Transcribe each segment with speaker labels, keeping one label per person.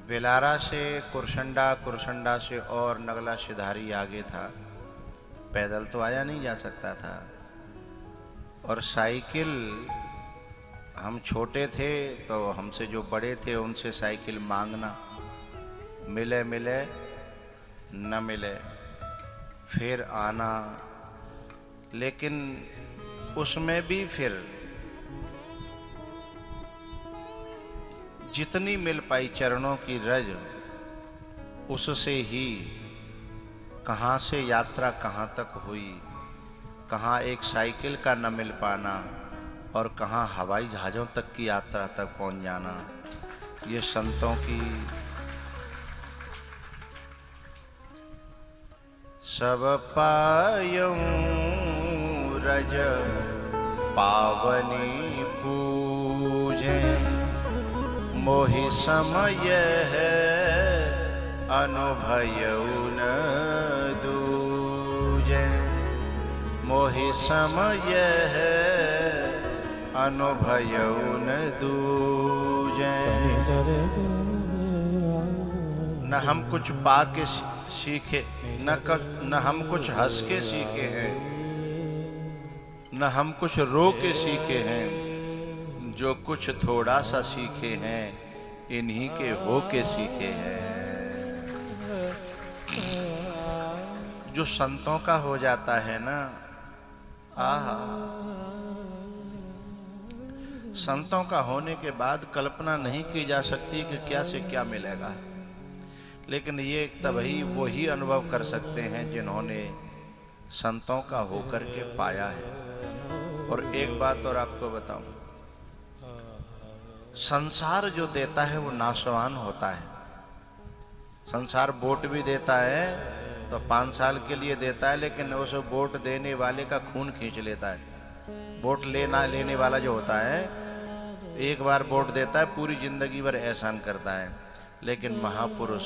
Speaker 1: बेलारा से कुरसंडा, कुरसंडा से और नगला सिधारी आगे था। पैदल तो आया नहीं जा सकता था। और साइकिल, हम छोटे थे तो हमसे जो बड़े थे उनसे साइकिल मांगना, मिले मिले न मिले, फिर आना। लेकिन उसमें भी फिर जितनी मिल पाई चरणों की रज, उससे ही कहाँ से यात्रा कहाँ तक हुई, कहाँ एक साइकिल का न मिल पाना और कहाँ हवाई जहाज़ों तक की यात्रा तक पहुँच जाना। ये संतों की सब पायूं रज पावनी पूजे, मोहि समय है अनुभयउ न दूजे। मोहि समय है अनुभयउ न दूजे। न हम कुछ पा के सीखे, न हम कुछ हंस के सीखे हैं, न हम कुछ रो के सीखे हैं। जो कुछ थोड़ा सा सीखे हैं, इन्हीं के हो के सीखे हैं। जो संतों का हो जाता है ना, आहा, संतों का होने के बाद कल्पना नहीं की जा सकती कि क्या से क्या मिलेगा। लेकिन ये तभी वही अनुभव कर सकते हैं जिन्होंने संतों का होकर के पाया है। और एक बात और आपको बताऊं, संसार जो देता है वो नाशवान होता है। संसार वोट भी देता है तो 5 साल के लिए देता है, लेकिन उस वोट देने वाले का खून खींच लेता है। वोट लेने वाला जो होता है, एक बार वोट देता है, पूरी जिंदगी भर एहसान करता है। लेकिन महापुरुष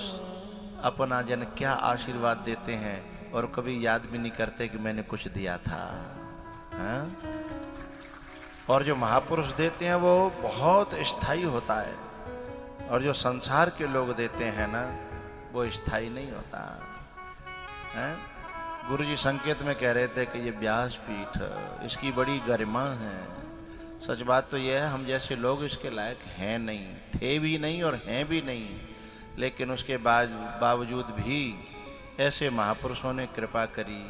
Speaker 1: अपना जन क्या आशीर्वाद देते हैं और कभी याद भी नहीं करते कि मैंने कुछ दिया था। हाँ? और जो महापुरुष देते हैं वो बहुत स्थायी होता है, और जो संसार के लोग देते हैं ना, वो स्थायी नहीं होता है। गुरुजी संकेत में कह रहे थे कि ये व्यासपीठ, इसकी बड़ी गरिमा है। सच बात तो यह है, हम जैसे लोग इसके लायक हैं नहीं, थे भी नहीं और हैं भी नहीं। लेकिन उसके बावजूद भी ऐसे महापुरुषों ने कृपा करी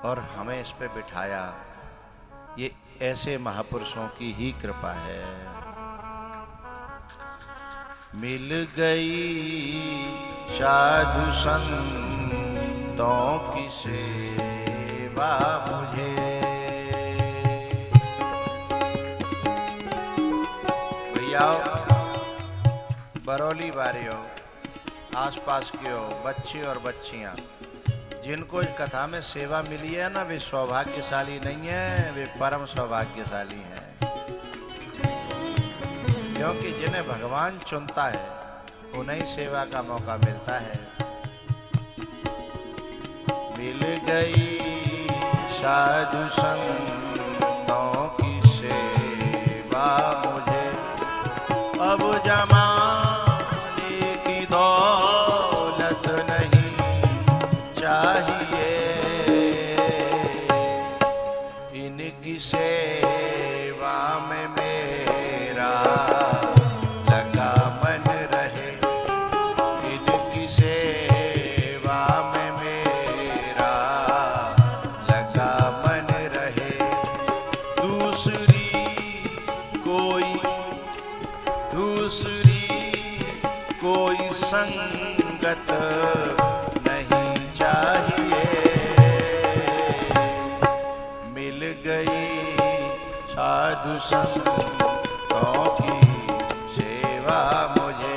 Speaker 1: और हमें इस पे बिठाया। ये ऐसे महापुरुषों की ही कृपा है। मिल गई साधु संतों की सेवा मुझे। भैया बरौली वाले हो, आसपास के हो, बच्चे और बच्चियां, जिनको इस कथा में सेवा मिली है ना, वे सौभाग्यशाली नहीं है, वे परम सौभाग्यशाली हैं। क्योंकि जिन्हें भगवान चुनता है उन्हें सेवा का मौका मिलता है। मिल गई साधु संतों की सेवा मुझे, अब जमाने की दौलत नहीं चाहिए। इनकी सेवा में मेरा लगा मन रहे, इनकी सेवा में मेरा लगा मन रहे। दूसरी कोई संगत नहीं चाहिए। मिल गई साधु संतों की सेवा मुझे।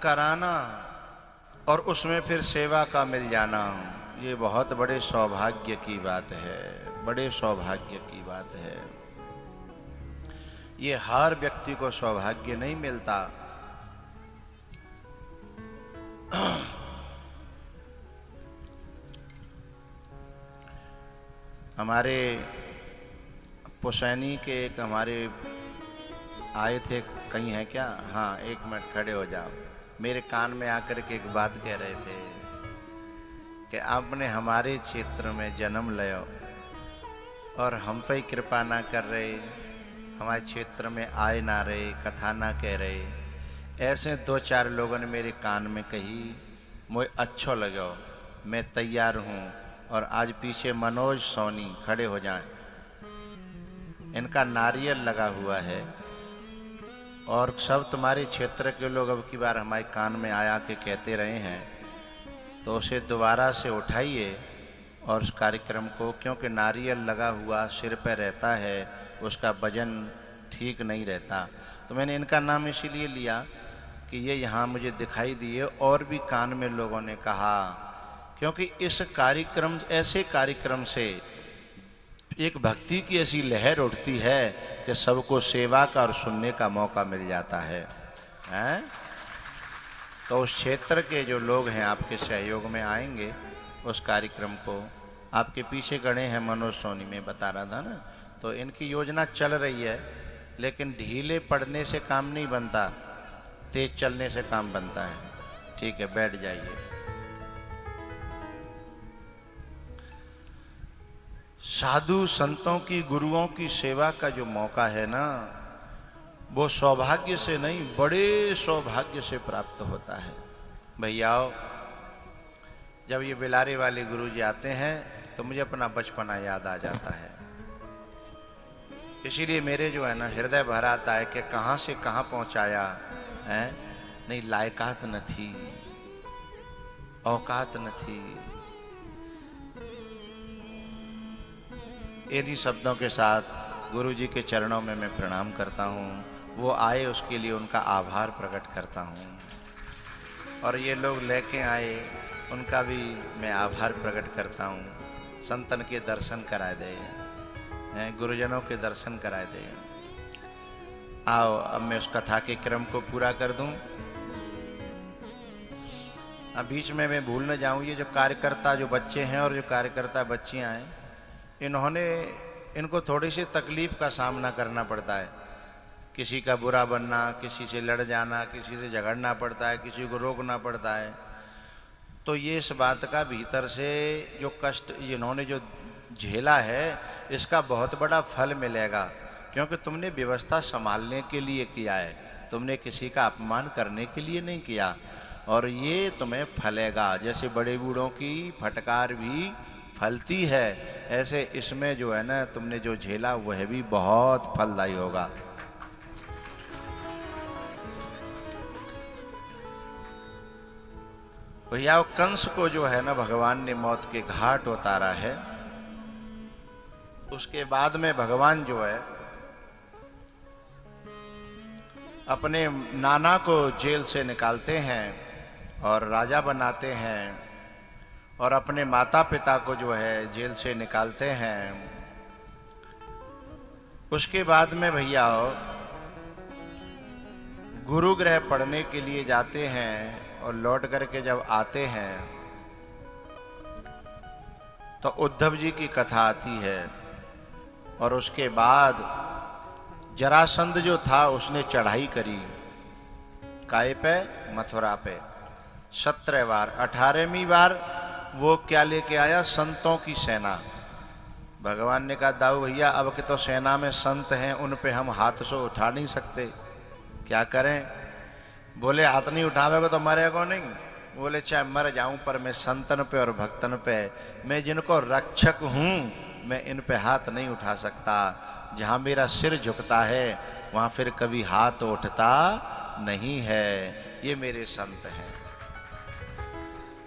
Speaker 1: कराना और उसमें फिर सेवा का मिल जाना, ये बहुत बड़े सौभाग्य की बात है, बड़े सौभाग्य की बात है। ये हर व्यक्ति को सौभाग्य नहीं मिलता। हमारे पुसैनी के एक हमारे आए थे, कहीं है क्या? हाँ, एक मिनट खड़े हो जाओ। मेरे कान में आकर के एक बात कह रहे थे कि आपने हमारे क्षेत्र में जन्म लियो और हम पे ही कृपा ना कर रहे, हमारे क्षेत्र में आए ना रहे, कथा ना कह रहे। ऐसे 2-4 लोगों ने मेरे कान में कही, मुझे अच्छा लगा, मैं तैयार हूँ। और आज पीछे मनोज सोनी खड़े हो जाएं, इनका नारियल लगा हुआ है और सब तुम्हारे क्षेत्र के लोग अब की बार हमारे कान में आया के कहते रहे हैं, तो उसे दोबारा से उठाइए और उस कार्यक्रम को, क्योंकि नारियल लगा हुआ सिर पर रहता है, उसका वजन ठीक नहीं रहता। तो मैंने इनका नाम इसीलिए लिया कि ये यहाँ मुझे दिखाई दिए और भी कान में लोगों ने कहा, क्योंकि इस कार्यक्रम, ऐसे कार्यक्रम से एक भक्ति की ऐसी लहर उठती है कि सबको सेवा का और सुनने का मौका मिल जाता है, हैं? तो उस क्षेत्र के जो लोग हैं आपके सहयोग में आएंगे उस कार्यक्रम को। आपके पीछे गणे हैं मनोज सोनी, में बता रहा था ना, तो इनकी योजना चल रही है, लेकिन ढीले पड़ने से काम नहीं बनता, तेज चलने से काम बनता है। ठीक है, बैठ जाइए। साधु संतों की, गुरुओं की सेवा का जो मौका है ना, वो सौभाग्य से नहीं, बड़े सौभाग्य से प्राप्त होता है। भैयाओ, जब ये बिलारे वाले गुरुजी आते हैं तो मुझे अपना बचपना याद आ जाता है। इसीलिए मेरे जो है ना हृदय भर आता है कि कहाँ से कहाँ पहुँचाया है। नहीं, लायकात न थी, औकात न थी। इन्हीं शब्दों के साथ गुरु जी के चरणों में मैं प्रणाम करता हूँ। वो आए उसके लिए उनका आभार प्रकट करता हूँ, और ये लोग लेके आए उनका भी मैं आभार प्रकट करता हूँ। संतन के दर्शन कराए दे, गुरुजनों के दर्शन कराए दे। आओ, अब मैं उस कथा के क्रम को पूरा कर दूं। अब बीच में मैं भूल न जाऊं, ये जो कार्यकर्ता जो बच्चे हैं और जो कार्यकर्ता बच्चियां हैं, इनको थोड़ी सी तकलीफ का सामना करना पड़ता है। किसी का बुरा बनना, किसी से लड़ जाना, किसी से झगड़ना पड़ता है, किसी को रोकना पड़ता है। तो ये इस बात का भीतर से जो कष्ट इन्होंने जो झेला है, इसका बहुत बड़ा फल मिलेगा, क्योंकि तुमने व्यवस्था संभालने के लिए किया है, तुमने किसी का अपमान करने के लिए नहीं किया, और ये तुम्हें फलेगा। जैसे बड़े बूढ़ों की फटकार भी फलती है, ऐसे इसमें जो है ना तुमने जो झेला वह भी बहुत फलदायी होगा। भैया, कंस को जो है ना भगवान ने मौत के घाट उतारा है। उसके बाद में भगवान जो है अपने नाना को जेल से निकालते हैं और राजा बनाते हैं, और अपने माता पिता को जो है जेल से निकालते हैं। उसके बाद में भैया गुरुगृह पढ़ने के लिए जाते हैं, और लौट करके जब आते हैं तो उद्धव जी की कथा आती है। और उसके बाद जरासंध जो था उसने चढ़ाई करी, काय पे? मथुरा पे 17 बार। 18वीं बार वो क्या लेके आया? संतों की सेना। भगवान ने कहा, दाऊ भैया, अब के तो सेना में संत हैं, उन पे हम हाथ से उठा नहीं सकते, क्या करें? बोले, हाथ नहीं उठावेगा तो मरेगा नहीं। बोले, चाहे मर जाऊं पर मैं संतन पे और भक्तन पे, मैं जिनको रक्षक हूं, मैं इन पे हाथ नहीं उठा सकता। जहां मेरा सिर झुकता है वहां फिर कभी हाथ उठता नहीं है। ये मेरे संत हैं।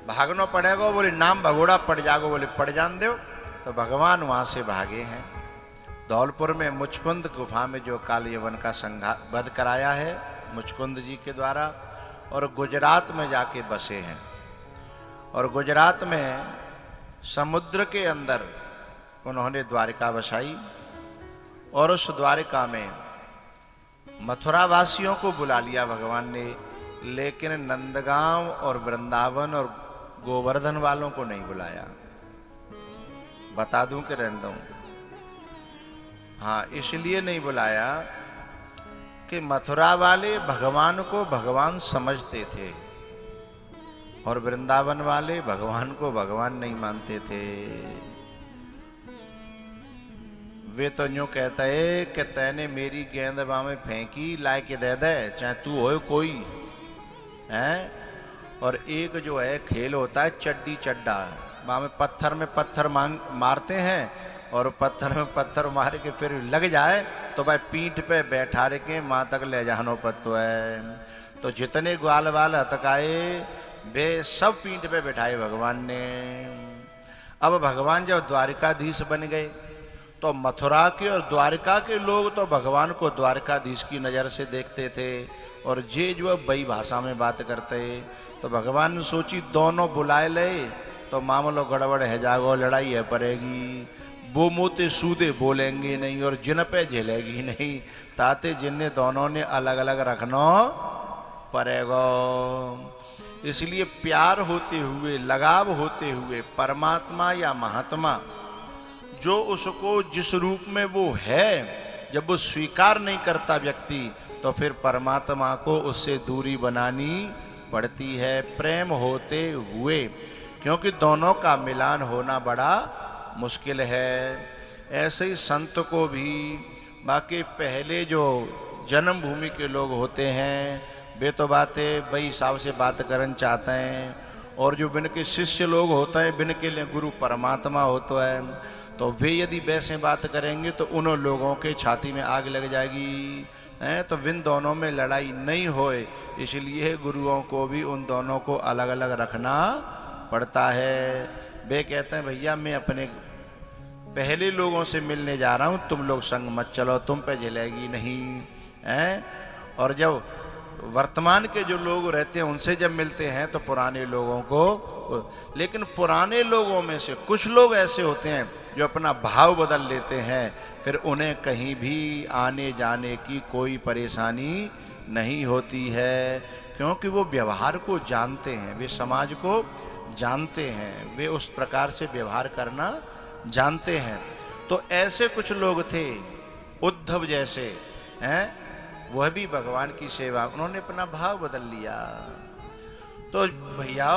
Speaker 1: भागना पड़ेगा? बोले, नाम भगोड़ा पड़ जागो। बोले, पड़ जान दो। तो भगवान वहां से भागे हैं। धौलपुर में मुचकुंद गुफा में जो काल यवन का वध कराया है मुचकुंद जी के द्वारा, और गुजरात में जाके बसे हैं। और गुजरात में समुद्र के अंदर उन्होंने द्वारिका बसाई और उस द्वारिका में मथुरा वासियों को बुला लिया भगवान ने, लेकिन नंदगांव और वृंदावन और गोवर्धन वालों को नहीं बुलाया। बता दूं कि रहने दूं? हाँ, इसलिए नहीं बुलाया कि मथुरा वाले भगवान को भगवान समझते थे और वृंदावन वाले भगवान को भगवान नहीं मानते थे। वे तो यूं कहते है कि तैने मेरी गेंद में फेंकी, लाए के दे दे, चाहे तू हो कोई है। और एक जो है खेल होता है चड्डी चड्डा, में पत्थर मारते हैं और पत्थर में पत्थर मार के फिर लग जाए तो भाई पीठ पे बैठा के माँ तक ले जानो पत्तो है। तो जितने ग्वाल वाल हतकाए वे सब पीठ पे बैठाए भगवान ने। अब भगवान जब द्वारिकाधीश बन गए तो मथुरा के और द्वारिका के लोग तो भगवान को द्वारिकाधीश की नज़र से देखते थे और जे जो बई भाषा में बात करते। तो भगवान ने सोची दोनों बुलाए ले तो मामलो गड़बड़ है, जागो लड़ाई है पड़ेगी। वो मोते सूदे बोलेंगे नहीं और जिन पे झेलेगी नहीं, ताते जिन्हें दोनों ने अलग अलग रखना पड़ेगा। इसलिए प्यार होते हुए, लगाव होते हुए परमात्मा या महात्मा जो उसको जिस रूप में वो है, जब वो स्वीकार नहीं करता व्यक्ति, तो फिर परमात्मा को उससे दूरी बनानी पड़ती है प्रेम होते हुए, क्योंकि दोनों का मिलान होना बड़ा मुश्किल है। ऐसे ही संत को भी बाकी पहले जो जन्मभूमि के लोग होते हैं वे तो बातें बई हिसाब से बात करना चाहते हैं, और जो बिन के शिष्य लोग होते हैं, बिन के लिए गुरु परमात्मा होता है, तो वे यदि वैसे बात करेंगे तो उन लोगों के छाती में आग लग जाएगी हैं। तो विन दोनों में लड़ाई नहीं होए, इसलिए गुरुओं को भी उन दोनों को अलग अलग रखना पड़ता है। वे कहते हैं भैया मैं अपने पहले लोगों से मिलने जा रहा हूँ, तुम लोग संग मत चलो, तुम पे जलेगी नहीं हैं। और जब वर्तमान के जो लोग रहते हैं उनसे जब मिलते हैं तो पुराने लोगों को, लेकिन पुराने लोगों में से कुछ लोग ऐसे होते हैं जो अपना भाव बदल लेते हैं, फिर उन्हें कहीं भी आने जाने की कोई परेशानी नहीं होती है, क्योंकि वो व्यवहार को जानते हैं, वे समाज को जानते हैं, वे उस प्रकार से व्यवहार करना जानते हैं। तो ऐसे कुछ लोग थे उद्धव जैसे हैं, वह भी भगवान की सेवा, उन्होंने अपना भाव बदल लिया। तो भैया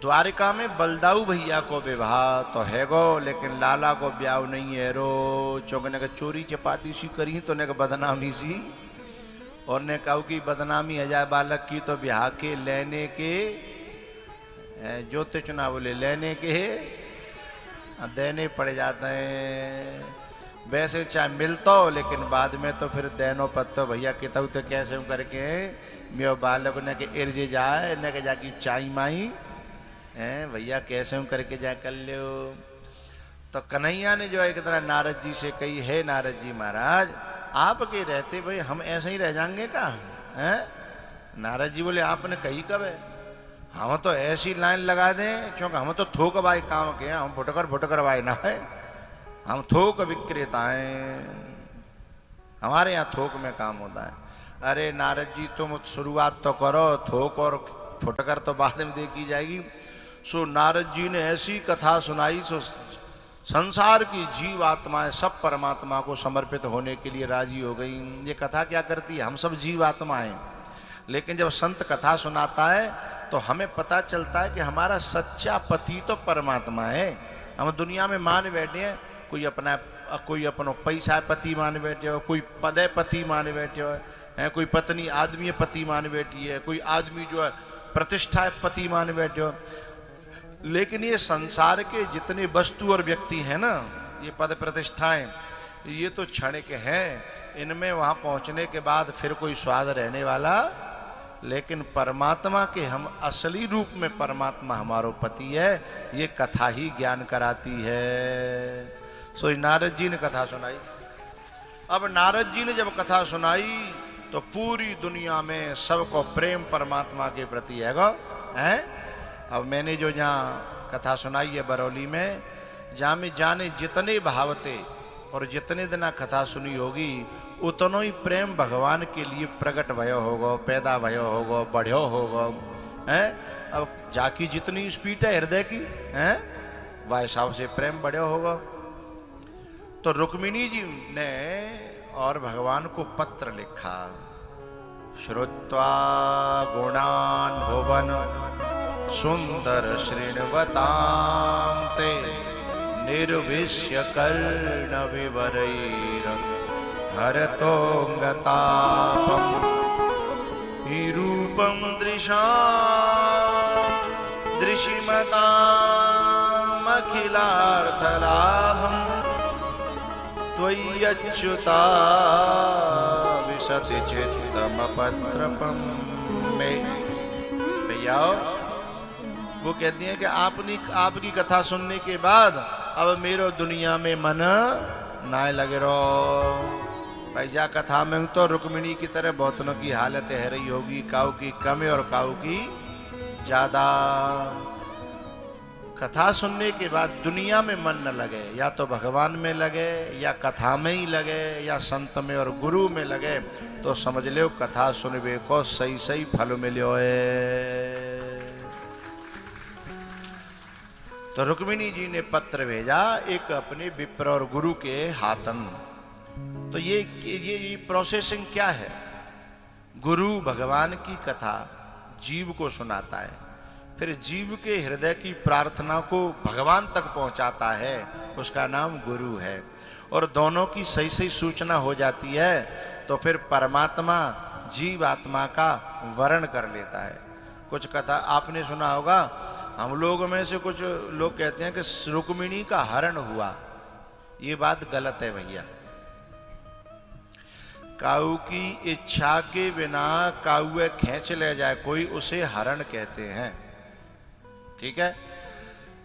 Speaker 1: द्वारिका में बलदाऊ भैया को विवाह तो है गो, लेकिन लाला को ब्याह नहीं है रो। चौकने का चोरी चपाटी सी करी तो ने का बदनामी सी, और ने कहा कि बदनामी हजार बालक की तो ब्याह के लेने के जोते चुना बोले लेने के देने पड़ जाते हैं। वैसे चाहे मिलता हो लेकिन बाद में तो फिर देनो पत्तो भैया कितऊ तो कैसे करके मेरे बालक ने के इर्जे जाए न के जाकी चाई माई हैं भैया कैसे करके जा कर लो। तो कन्हैया ने जो एक तरह नारद जी से कही, है नारद जी महाराज आपके रहते भाई हम ऐसे ही रह जाएंगे का हैं? नारद जी बोले आपने कही कब है, हम तो ऐसी लाइन लगा दें, क्योंकि हम तो थोक भाई काम के हैं, हम फुटकर भाई ना है, हम थोक विक्रेता हैं, हमारे यहाँ थोक में काम होता है। अरे नारद जी तुम शुरुआत तो करो, थोक और फुटकर तो बाद में देखी जाएगी। सो नारद जी ने ऐसी कथा सुनाई, सो संसार की जीव आत्माएं सब परमात्मा को समर्पित होने के लिए राजी हो गई। ये कथा क्या करती है, हम सब जीव आत्माएं, लेकिन जब संत कथा सुनाता है तो हमें पता चलता है कि हमारा सच्चा पति तो परमात्मा है। हम दुनिया में मान बैठे हैं, कोई अपना पैसा पति मान बैठे हो, कोई पदे पति मान बैठे हो है, कोई पत्नी आदमी पति मान बैठी है, कोई आदमी जो है प्रतिष्ठा पति मान बैठे हो। लेकिन ये संसार के जितने वस्तु और व्यक्ति हैं ना, ये पद प्रतिष्ठाएं, ये तो क्षणिक हैं, इनमें वहां पहुंचने के बाद फिर कोई स्वाद रहने वाला। लेकिन परमात्मा के हम असली रूप में परमात्मा हमारो पति है, ये कथा ही ज्ञान कराती है। सो नारद जी ने कथा सुनाई। अब नारद जी ने जब कथा सुनाई तो पूरी दुनिया में सबको प्रेम परमात्मा के प्रति है गो हैं। अब मैंने जो जहाँ कथा सुनाई है बरौली में, जहाँ में जाने जितने भावते और जितने दिन कथा सुनी होगी उतनो ही प्रेम भगवान के लिए प्रकट भयो होगो, पैदा भयो होगो, बढ़्यो होगो हैं। अब जाकी जितनी स्पीड है हृदय की हैं, वह हिसाब से प्रेम बढ़्यो होगा। तो रुक्मिणी जी ने और भगवान को पत्र लिखा, श्रुत्वा गुणान भुवन सुंदर श्रृण्वतां ते निर्विश्य कर्ण विवरैर हरतोंगतापम हि रूपम दृशिमताम् अखिलार्थलाभम त्वय्यच्युता विशति चित्तमपत्रपम में। भैया वो कहती हैं कि आपकी कथा सुनने के बाद अब मेरो दुनिया में मन ना लगे रो। भाई जा कथा में तो रुक्मिणी की तरह बहुतों की हालत है रही होगी, काऊ की कम और काऊ की ज्यादा। कथा सुनने के बाद दुनिया में मन न लगे, या तो भगवान में लगे या कथा में ही लगे या संत में और गुरु में लगे, तो समझ लो कथा सुनबे को सही सही फल मिलो है। तो रुक्मिणी जी ने पत्र भेजा एक अपने विप्र और गुरु के हाथन। तो ये प्रोसेसिंग क्या है? गुरु भगवान की कथा जीव को सुनाता है, फिर जीव के हृदय की प्रार्थना को भगवान तक पहुंचाता है, उसका नाम गुरु है। और दोनों की सही सही सूचना हो जाती है तो फिर परमात्मा जीव आत्मा का वर्ण कर लेता है। कुछ कथा आपने सुना होगा, हम लोगों में से कुछ लोग कहते हैं कि रुक्मिणी का हरण हुआ। ये बात गलत है भैया। काऊ की इच्छा के बिना काऊ खींच ले जाए कोई, उसे हरण कहते हैं, ठीक है।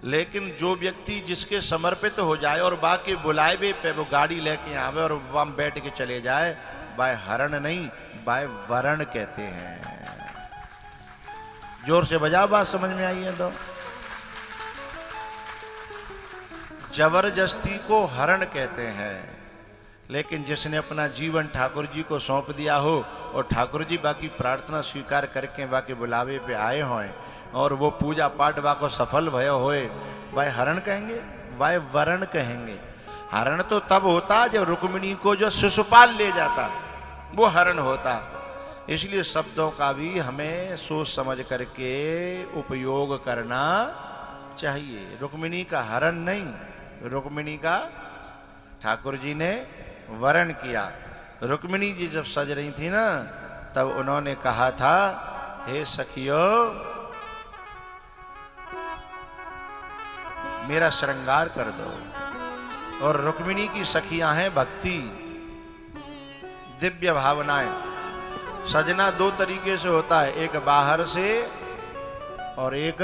Speaker 1: लेकिन जो व्यक्ति जिसके समर्पित हो जाए और बाकी बुलाए पे वो गाड़ी लेके आवे और वहां बैठ के चले जाए, बाय हरण नहीं बाय वरण कहते हैं। जोर से बजाओ, बात समझ में आई है तो। जबरदस्ती को हरण कहते हैं, लेकिन जिसने अपना जीवन ठाकुर जी को सौंप दिया हो और ठाकुर जी बाकी प्रार्थना स्वीकार करके बाकी बुलावे पे आए हों और वो पूजा पाठ बाको सफल भयो होए, भाई हरण कहेंगे, भाई वरण कहेंगे। हरण तो तब होता जब रुक्मिणी को जो शिशुपाल ले जाता, वो हरण होता। इसलिए शब्दों का भी हमें सोच समझ करके उपयोग करना चाहिए। रुक्मिणी का हरण नहीं, रुक्मिणी का ठाकुर जी ने वरण किया। रुक्मिणी जी जब सज रही थी ना, तब उन्होंने कहा था, हे सखियो मेरा श्रृंगार कर दो। और रुक्मिणी की सखियां हैं भक्ति, दिव्य भावनाएं। सजना दो तरीके से होता है, एक बाहर से और एक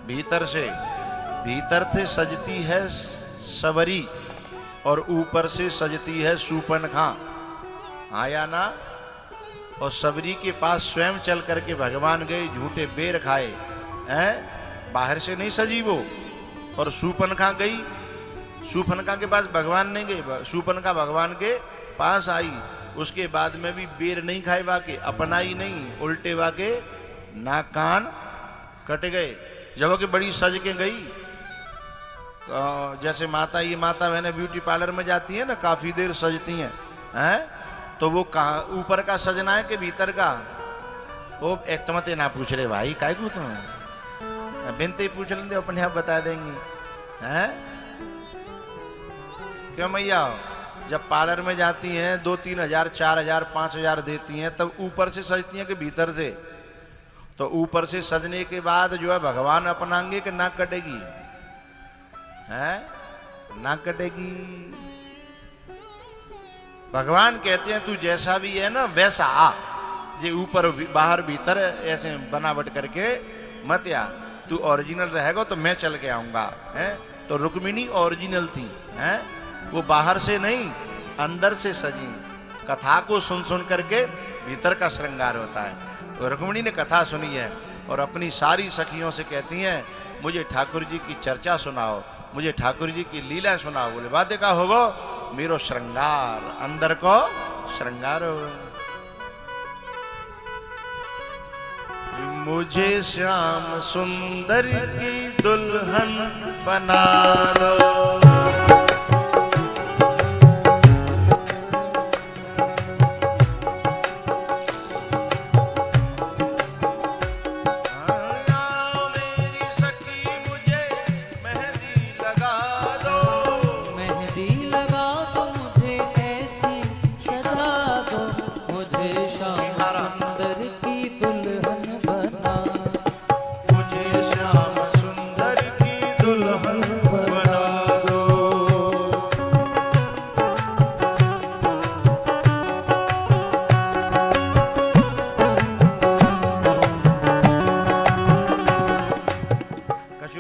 Speaker 1: भीतर से। भीतर से सजती है सवरी और ऊपर से सजती है सूपनखा, हाँ या ना। और सबरी के पास स्वयं चल करके भगवान गए, झूठे बेर खाए हैं, बाहर से नहीं सजी वो। और सूपनखा गई, सूपनखा के पास भगवान नहीं गए, सूपनखा भगवान के पास आई। उसके बाद में भी बेर नहीं खाए वाके, अपनाई नहीं, उल्टे वाके नाक कान कट गए। जब कि बड़ी सज के गई, जैसे माता, ये माता बहने ब्यूटी पार्लर में जाती है ना, काफी देर सजती हैं हैं, तो वो कहाँ ऊपर का सजना है कि भीतर का? वो एक तो मत ना पूछ रहे भाई, काय को तुम्हें बिनते पूछ लेंगे, अपने आप बता देंगी हैं। क्यों मैया? जब पार्लर में जाती हैं 2-3 हजार 4 हजार 5 हजार देती हैं, तब ऊपर से सजती हैं कि भीतर से? तो ऊपर से सजने के बाद जो है भगवान अपनाएंगे कि नाक कटेगी है? नाक कटेगी। भगवान कहते हैं तू जैसा भी है ना वैसा आ, ये ऊपर बाहर भीतर ऐसे बनावट करके मत आ, तू ओरिजिनल रहेगा तो मैं चल के आऊंगा है। तो रुक्मिणी ओरिजिनल थी है, वो बाहर से नहीं अंदर से सजी कथा को सुन सुन करके भीतर का श्रृंगार होता है। तो रुक्मिणी ने कथा सुनी है और अपनी सारी सखियों से कहती हैं, मुझे ठाकुर जी की चर्चा सुनाओ, मुझे ठाकुर जी की लीला सुनाओ। बोले बात का होगो मेरो श्रृंगार, अंदर को श्रृंगार हो। मुझे श्याम सुंदर की दुल्हन बना दो।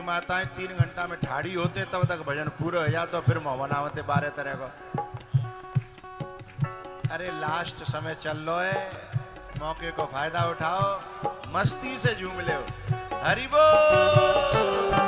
Speaker 1: माताएं 3 घंटा में ठाड़ी होते तब तक भजन पूरा हो जाता, तो फिर मोहनावते 12 तरह को। अरे लास्ट समय चल लो है, मौके को फायदा उठाओ, मस्ती से झूम ले। हरि बोल।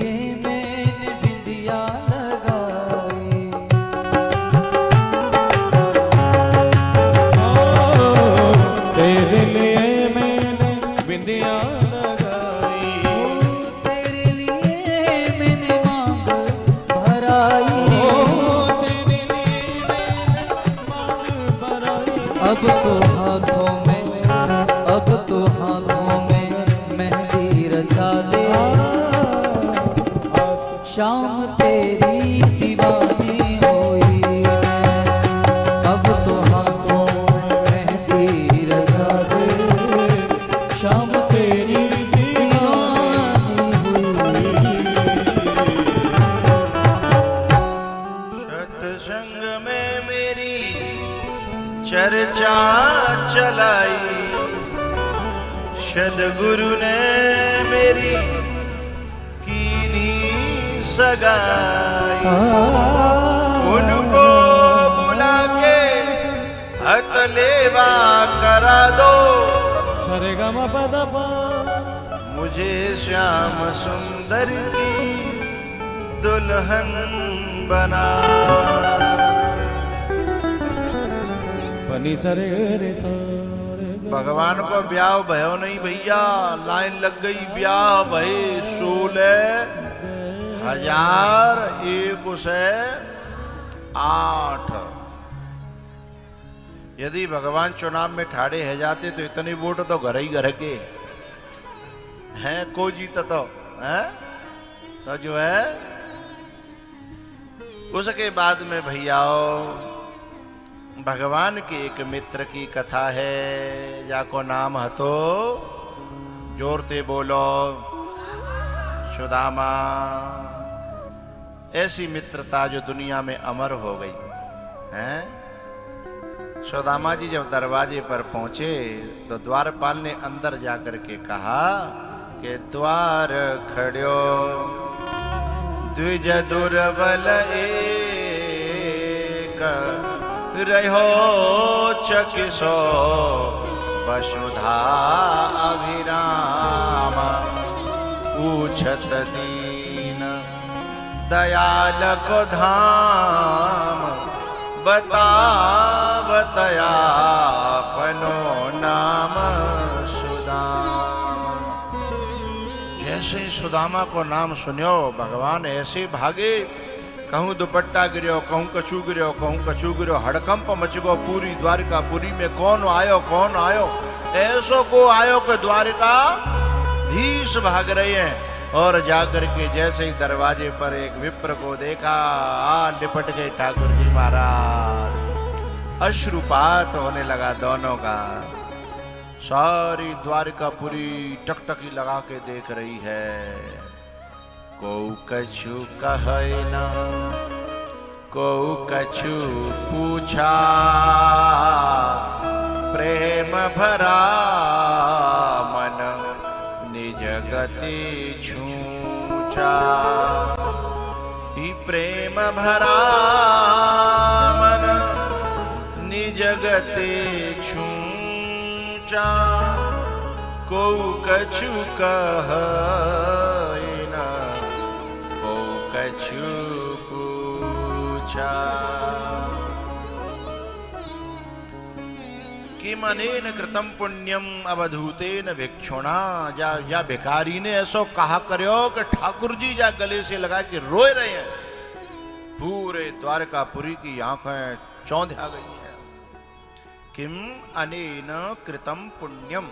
Speaker 2: लिए मैंने बिंदिया लगाई।
Speaker 3: तेरे लिए मैंने बिंदिया लगाई।
Speaker 2: तेरे लिए मैंने मांग भराई।
Speaker 3: तेरे लिए मैंने मांग भराई।
Speaker 2: अब तो हाथों में मेहंदी रचा दे। शाम तेरी दीवानी हुई मैं। अब तो हाथों में मेहंदी रचा दे। शाम तेरी दीवानी हुई।
Speaker 1: सत्संग में मेरी चर्चा चलाई, सद्गुरु ने मेरी कीनी सगाई। उनको बुला के हथलेवा करा दो,
Speaker 3: सरेगम पदपा
Speaker 1: मुझे श्याम सुंदर की दुल्हन बना।
Speaker 3: पनी सरे रे सारे।
Speaker 1: भगवान को ब्याह भयो नहीं भैया, लाइन लग गई ब्याह भई 16,001 यदि भगवान चुनाव में ठाड़े है जाते तो इतनी वोट तो घर ही घर के हैं, को जीता तो है तो जो है। उसके बाद में भैयाओ भगवान के एक मित्र की कथा है, जाको नाम हतो, जोरते बोलो, सुदामा। ऐसी मित्रता जो दुनिया में अमर हो गई है। सुदामा जी जब दरवाजे पर पहुंचे तो द्वारपाल ने अंदर जाकर के कहा कि द्वार खड़ो द्विज दुर्बल एक रहो चकिसो वसुधा अभिराम। पूछत दीन दयाल को धाम, बतावतया पनो नाम सुदामा। जैसे ही सुदामा को नाम सुनियो भगवान ऐसे भागे, कहूँ दुपट्टा गिरो, कहूँ कछू गिरो, कहूँ कछू गिरो, हड़कंप मच गो पूरी द्वारिकापुरी में। कौन आयो कौन आयो, ऐसो को आयो कि द्वारिका धीस भाग रहे हैं। और जाकर के जैसे ही दरवाजे पर एक विप्र को देखा, निपट गए ठाकुर जी महाराज। अश्रुपात होने लगा दोनों का। सारी द्वारिकापुरी टकटकी लगा के देख रही है। को कछु कहे न, को कछु पूछा, प्रेम भरा मन निज गति छूचा। ही प्रेम भरा मन निज गति छूचा। को कछु कहे न, को कछु पूछा। किम अनेन कृतम पुण्यम अवधूतेन भिक्षुणा। या भिखारी ने ऐसो कहा करो कि ठाकुर जी जा गले से लगा के रोए रहे हैं। पूरे द्वारकापुरी की आंखें चौंधिया गई हैं। किम अनेन कृतम पुण्यम,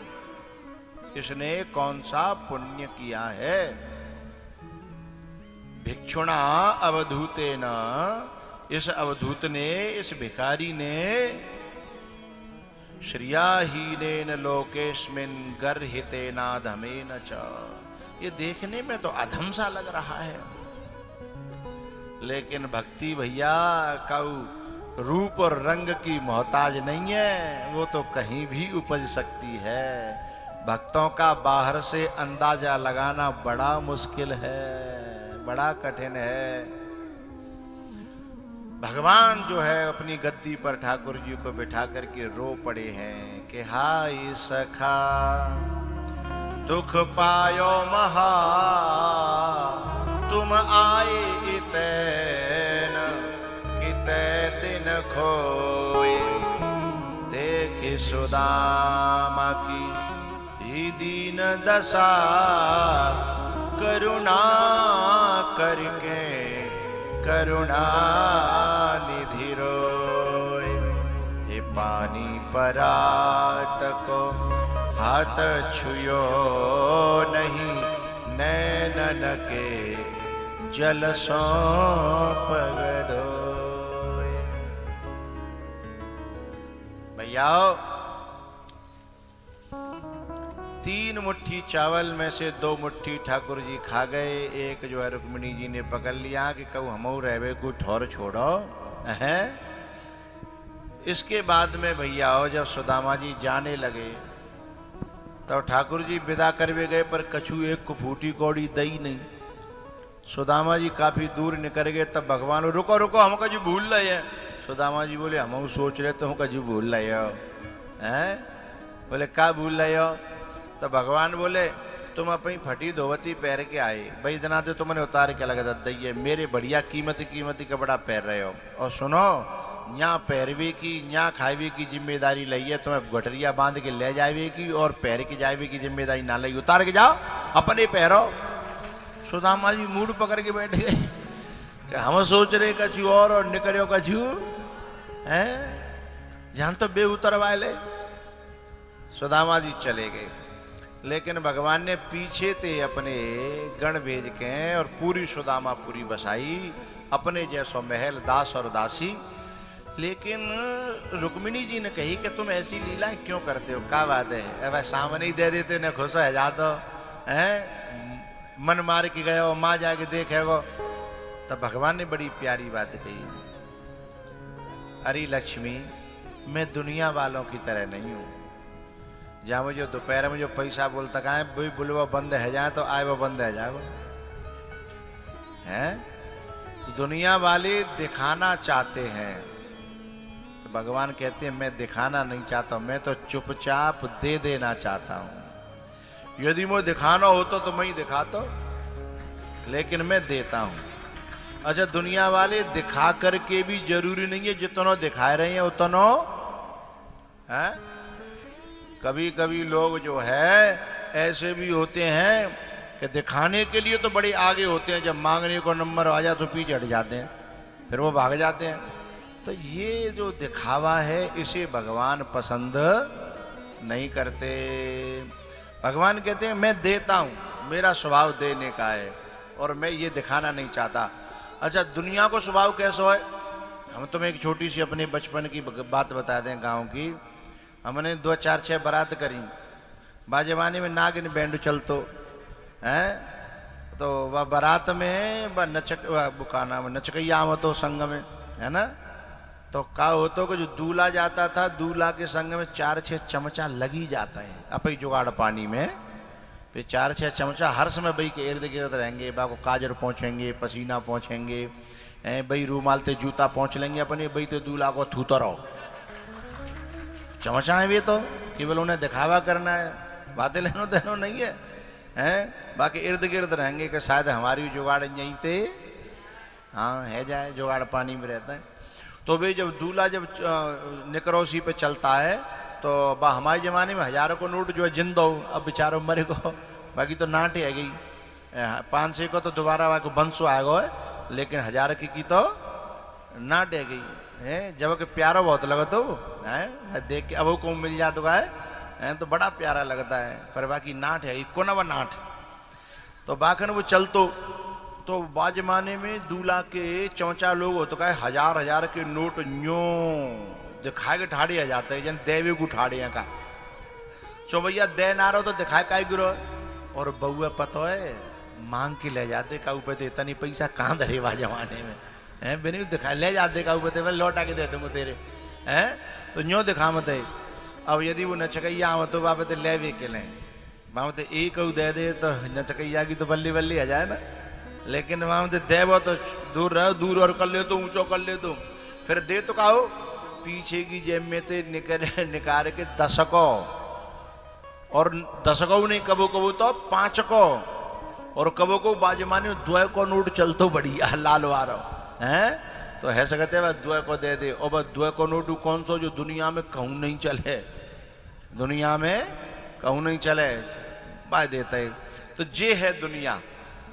Speaker 1: इसने कौन सा पुण्य किया है। भिक्षुणा अवधूतेन, इस अवधूत ने, इस भिखारी ने, श्रियाहीनेन लोकेस्मिन् गर्हितेनाधमेन च। ये देखने में तो अधम सा लग रहा है, लेकिन भक्ति भैया काऊ रूप और रंग की मोहताज नहीं है, वो तो कहीं भी उपज सकती है। भक्तों का बाहर से अंदाजा लगाना बड़ा मुश्किल है, बड़ा कठिन है। भगवान जो है अपनी गद्दी पर ठाकुर जी को बिठा करके रो पड़े हैं कि हाय सखा दुख पायो महा तुम आए इतैन कितै दिन खोए, देखि सुदामा की ही दीन दशा, करुणा करके करुणा निधि रोए। हे पानी परात को हाथ छुयो नहीं, नैनन के जल सो पग धोए। भैया 3 मुट्ठी चावल में से 2 मुट्ठी ठाकुर जी खा गए, एक जो है रुक्मिणी जी ने पकड़ लिया कि कहूँ हमऊ रहवे को ठौर छोड़ो है। इसके बाद में भैया जब सुदामा जी जाने लगे तो ठाकुर जी विदा करवे गए, पर कछु एक को फूटी कौड़ी दई नहीं। सुदामा जी काफी दूर निकल गए, तब भगवान रुको रुको हम कछु भूल रहे हैं। सुदामा जी बोले हम सोच रहे तो हम कछु भूल रहे हो हैं। बोले क्या भूल रहे हो? तो भगवान बोले तुम अपनी फटी धोवती पैर के आए, भाई जना तो तुमने उतार के लगा दइए, मेरे बढ़िया कीमती कपड़ा पहन रहे हो। और सुनो यहाँ पैरवे की यहाँ खावे की जिम्मेदारी लई है, तुम्हें गठरिया बांध के ले जावे की और पैर के जावे की जिम्मेदारी ना लई, उतार के जाओ अपने पैरो। सुदामा जी मूड पकड़ के बैठ गए कि हम सोच रहे कछु और निकलो कछु है, जहां तो बे उतर वाले। सुदामा जी चले गए, लेकिन भगवान ने पीछे थे अपने गण भेज के और पूरी सुदामापुरी बसाई, अपने जैसो महल दास और दासी। लेकिन रुक्मिणी जी ने कही कि तुम ऐसी लीला क्यों करते हो, क्या बात है? अब सामने ही दे देते न खुश है जा तो है, मन मार के गए हो माँ जाके देखेगो। तब भगवान ने बड़ी प्यारी बात कही, अरे लक्ष्मी मैं दुनिया वालों की तरह नहीं हूं, जहां मुझे दोपहर में जो पैसा बोलता कहा भाई बुलवा बंद है जाए तो आए वो बंद है जाए हैं। दुनिया वाले दिखाना चाहते हैं, तो भगवान कहते हैं मैं दिखाना नहीं चाहता हूं, मैं तो चुपचाप दे देना चाहता हूं। यदि मुझे दिखाना हो तो मैं ही दिखाता, लेकिन मैं देता हूं। अच्छा दुनिया वाले दिखा करके भी जरूरी नहीं है जितना दिखा रहे हैं उतना है। कभी कभी लोग जो है ऐसे भी होते हैं कि दिखाने के लिए तो बड़े आगे होते हैं, जब मांगने को नंबर आ जाए तो पीछे हट जाते हैं, फिर वो भाग जाते हैं। तो ये जो दिखावा है इसे भगवान पसंद नहीं करते। भगवान कहते हैं मैं देता हूं, मेरा स्वभाव देने का है और मैं ये दिखाना नहीं चाहता। अच्छा दुनिया को स्वभाव कैसा है? हम तुम्हें एक छोटी सी अपने बचपन की बात बता दें गांव की। हमने 2 4 6 बारात करी, बाजवानी में नागिन बैंड चलतो है, तो वह बारात में बुकाना में नचकैया आवतो संग में है ना। तो का होतो कि जो दूल्हा जाता था, दूल्हा के संग में 4 6 चमचा लगी जाता है अपनी जुगाड़ पानी में, फिर 4 6 चमचा हर समय भाई के इर्द गिर्द रहेंगे, बा को काजर पहुँचेंगे, पसीना पहुँचेंगे, भाई रूमाल ते जूता पहुँच लेंगे अपने, भाई तो दूल्हा को थूता रहो। चमचा है वे तो केवल उन्हें दिखावा करना है, बातें लेनो देनो नहीं है हैं। बाकी इर्द गिर्द रहेंगे कि शायद हमारी जुगाड़ यहीं थे, हाँ है जाए जुगाड़ पानी में रहता है। तो भाई जब दूल्हा जब निकरोसी पे चलता है तो हमारे ज़माने में 1000 को नोट जो है जिंदा हो, अब बेचारों मरे को, बाकी तो नाट है गई 500 को तो दोबारा को बंसो आएगा है, लेकिन 1000 की तो नाट है गई है। जब कि प्यारा बहुत लगा तो है देख के, अब को मिल जाता है तो बड़ा प्यारा लगता है, पर बाकी नाट है इको ना नाट। तो बाखन वो चलतो तो बाजमाने में दूल्हा के चौचा लोग हो तो कहे 1000 के नोट न्यो दिखाए के ठाड़े आ जाते हैं, जन देवे को ठाड़े का चो भैया दे ना रहो तो दिखाए का गिरो। और बउआ पतो है मांग के ले जाते का ऊपर तो इतना पैसा कहाँ धरे बा जमाने में है, बिना दिखा ले जाते का ऊपर तो लौटा के दे दूंगा तेरे हैं, तो न्यो दिखा मत है। अब यदि वो नचकैया आव तो बाबा ले भी के लें वहाँ तो एक दे दे तो नचकैया की तो बल्ली बल्ली आ जाए ना, लेकिन वहाँ दे वो तो दूर रहो, दूर और कर ले तो ऊंचो कर ले तो फिर दे तो कहो पीछे की जेब में ते निकाल के 10 को और 10 को नहीं कबो कबो तो 5 को और कबो को बाजमाने द्वय को नोट चलतो बढ़िया लाल वारो हैं तो है सकते वह द्वय को दे दे और वह द्वय को नोट कौन सो जो दुनिया में कहूं नहीं चले, दुनिया में कहूं नहीं चले बाय देता है। तो ये है दुनिया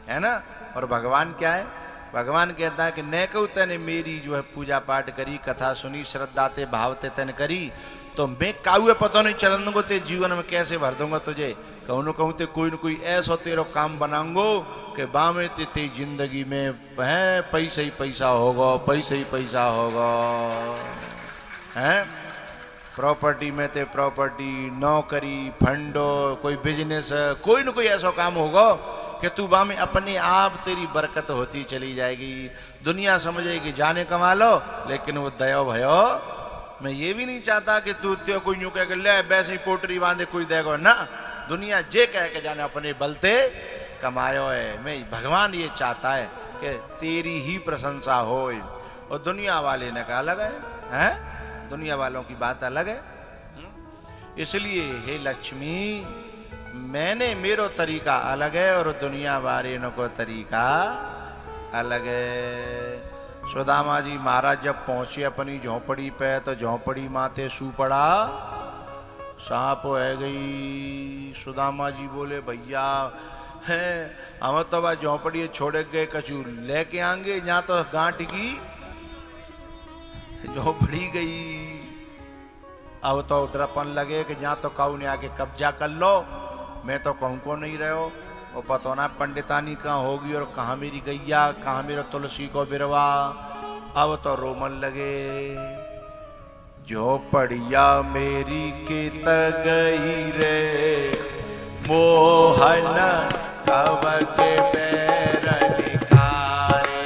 Speaker 1: है ना। और भगवान क्या है, भगवान कहता है कि न कहू तने मेरी जो है पूजा पाठ करी, कथा सुनी, श्रद्धा ते भावते तन करी, तो मैं काउे पता नहीं चलन को ते जीवन में कैसे भर दूंगा तुझे। कहूँ न कहूँ ते कोई न कोई ऐसा तेरो काम बनाऊंगो कि बामे ते जिंदगी में है पैसा ही पैसा होगा, पैसा ही पैसा होगा हैं। प्रॉपर्टी में ते प्रॉपर्टी, नौकरी, फंडो, कोई बिजनेस, कोई न कोई ऐसा काम होगा कि तू बा में अपने आप तेरी बरकत होती चली जाएगी। दुनिया समझेगी जाने कमा लो, लेकिन वो दया भयो मैं ये भी नहीं चाहता कि तू त्यो कोई यूं कह के ले वैसे ही पोटरी बांधे कोई देगा ना। दुनिया जे कह के जाने अपने बलते कमायो है। मैं भगवान ये चाहता है कि तेरी ही प्रशंसा हो। और दुनिया वाले ने कहा अलग है, दुनिया वालों की बात अलग है। इसलिए हे लक्ष्मी मैंने मेरो तरीका अलग है और दुनिया वाले को तरीका अलग है। सुदामा जी महाराज जब पहुंचे अपनी झोंपड़ी पे तो झोंपड़ी माते सू पड़ा सांप है गई। सुदामा जी बोले भैया है हम तो वह झोंपड़ी छोड़ गए कछु लेके आएंगे, यहाँ तो गांठ की झोंपड़ी गई। अब तो उधरपन लगे कि यहाँ तो काऊ ने आके कब्जा कर लो, मैं तो कहूँ को नहीं रहे हो। वो पता ना पंडितानी कहाँ होगी और कहाँ मेरी गैया, कहाँ मेरा तुलसी को बिरवा। अब तो रोमन लगे झोपड़िया मेरी कित गई रे मोहन कब के पैर निकारे।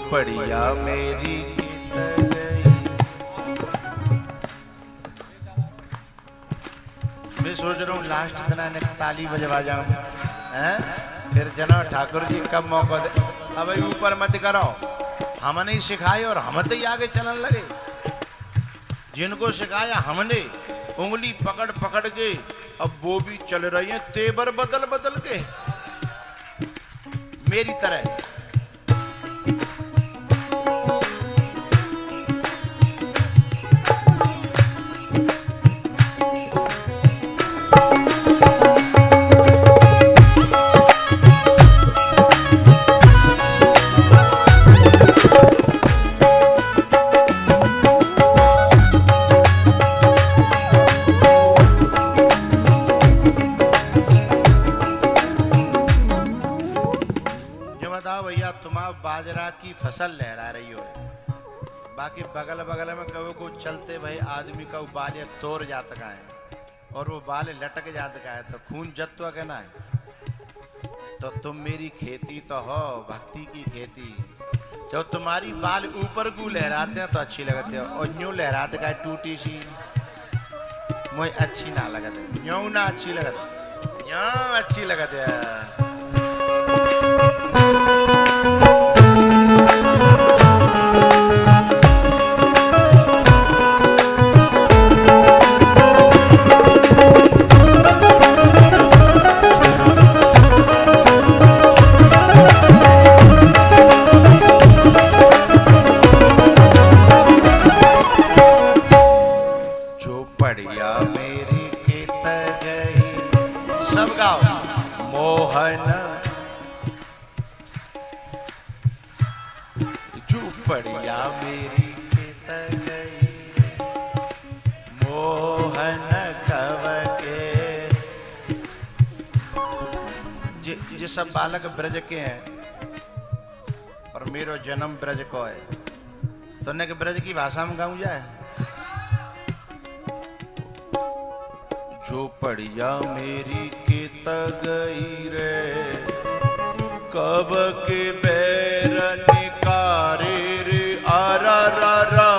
Speaker 1: झोपड़िया मेरी कित गई। मैं सोच रहा हूँ लास्ट दिन ने ताली बजवा जाऊं, हैं? फिर जना ठाकुर जी कब मौका दे। अब ऊपर मत करो, हमने ही सिखाए और हम तो ही आगे चलन लगे। जिनको सिखाया हमने उंगली पकड़ पकड़ के, अब वो भी चल रही हैं तेवर बदल बदल के मेरी तरह। बाजरा की फसल लहरा रही हो, बाकी बगल बगल में कभी को चलते भाई आदमी का बाल तोड़ जाता का है और वो बाल लटक जाता का है, तो खून जत्वा कहना है। तो तुम मेरी खेती तो हो, भक्ति की खेती। जब तुम्हारी बाल ऊपर को लहराते हैं तो अच्छी लगती है, और यूं लहराते का टूटी सी मुझे अच्छी ना लगती, यूं ना अच्छी लगती, यूं अच्छी लगती है। बढ़िया मेरी कित गई, मोहन कव के। जे सब बालक ब्रज के हैं और मेरो जन्म ब्रज को है, तो ने के ब्रज की भाषा में गाऊं जाए। जो बढ़िया मेरी कित गई रे, कब के बैर निकारे रे, आरा रा रा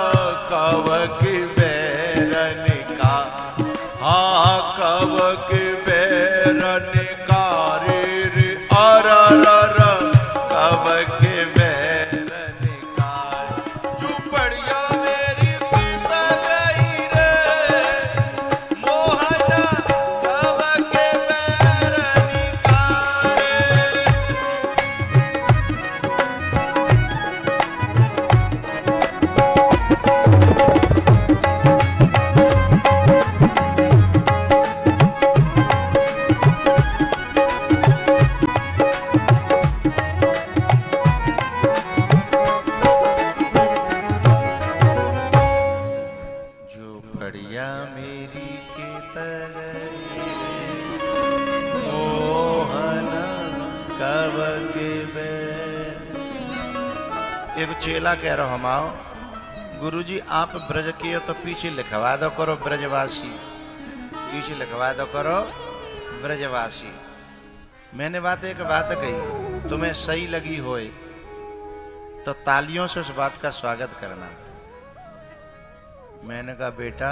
Speaker 1: कब के बैर निका, हाँ कब के बैर निकारे रे, आरा रा रा कब के बैर निकारे। जो बढ़िया मेरी कित गई रे, मोहन कब के बैर निकारे। बढ़िया मेरी कित गई, मोहन कब के बैर। एक चेला कह रहा हम आओ, गुरुजी आप ब्रज के हो तो पीछे लिखवा दो करो ब्रजवासी, पीछे लिखवा दो करो ब्रजवासी। मैंने एक बात कही, तुम्हें सही लगी होए तो तालियों से उस बात का स्वागत करना। मैंने कहा बेटा,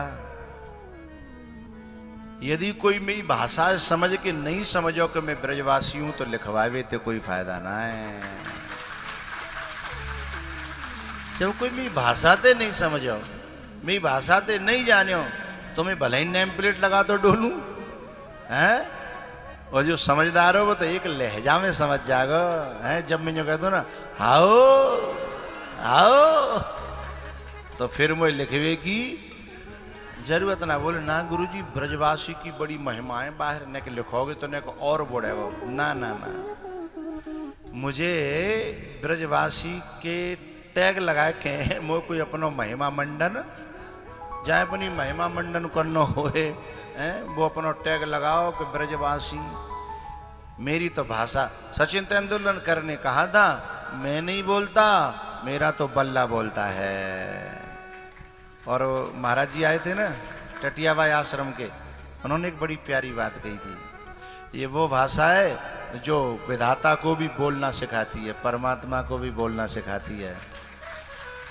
Speaker 1: यदि कोई मेरी भाषा समझ के नहीं समझो कि मैं ब्रजवासी हूं तो लिखवावे तो कोई फायदा ना है। जब कोई मेरी भाषा ते नहीं समझो, मेरी भाषा ते नहीं जानो, तो मैं भले ही नेम प्लेट लगा तो डोलूं हैं। और जो समझदार हो वो तो एक लहजा में समझ जाएगा है। जब मैं जो कहता हूं ना आओ आओ, तो फिर मुझे लिखवे की जरूरत ना। बोले ना गुरुजी ब्रजवासी की बड़ी महिमाएं बाहर ने के लिखोगे तो ने को और बढ़ेगा। ना ना ना, मुझे ब्रजवासी के टैग लगा के मोह कोई अपनो महिमा मंडन जाए, अपनी महिमा मंडन करना होए हैं, वो अपनो टैग लगाओ कि ब्रजवासी। मेरी तो भाषा सचिन तेंदुलकर ने कहा था, मैं नहीं बोलता, मेरा तो बल्ला बोलता है। और महाराज जी आए थे ना टटियाबाई आश्रम के, उन्होंने एक बड़ी प्यारी बात कही थी, ये वो भाषा है जो विधाता को भी बोलना सिखाती है, परमात्मा को भी बोलना सिखाती है।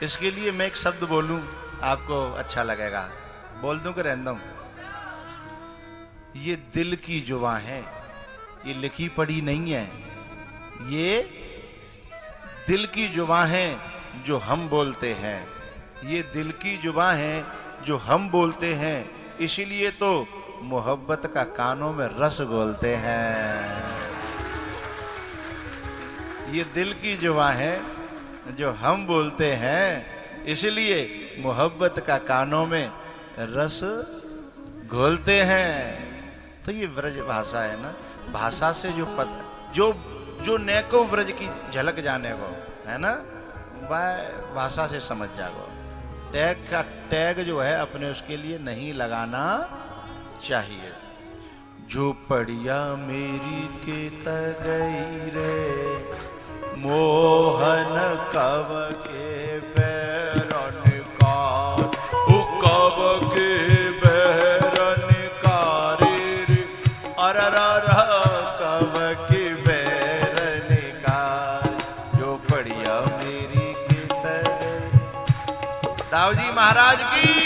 Speaker 1: इसके लिए मैं एक शब्द बोलूं, आपको अच्छा लगेगा। बोल दूं कि रहने दूं? ये दिल की जुबान है, ये लिखी पढ़ी नहीं है। ये दिल की जुबान है जो हम बोलते हैं, ये दिल की जुबान है जो हम बोलते हैं। इसीलिए तो मोहब्बत का कानों में रस घोलते हैं। ये दिल की जुबान है जो हम बोलते हैं, इसलिए मोहब्बत का कानों में रस घोलते हैं। तो ये व्रज भाषा है ना, भाषा से जो नेको व्रज की झलक जाने को है ना, वह भाषा से समझ जाओ। टैग जो है अपने उसके लिए नहीं लगाना चाहिए। झोपड़िया मेरी के तगई रे, मोहन कव के बैरन का, कव के बैरन का रे, अरर कव के बैरन का, झोपड़िया मेरी के तगई। दाऊ जी महाराज की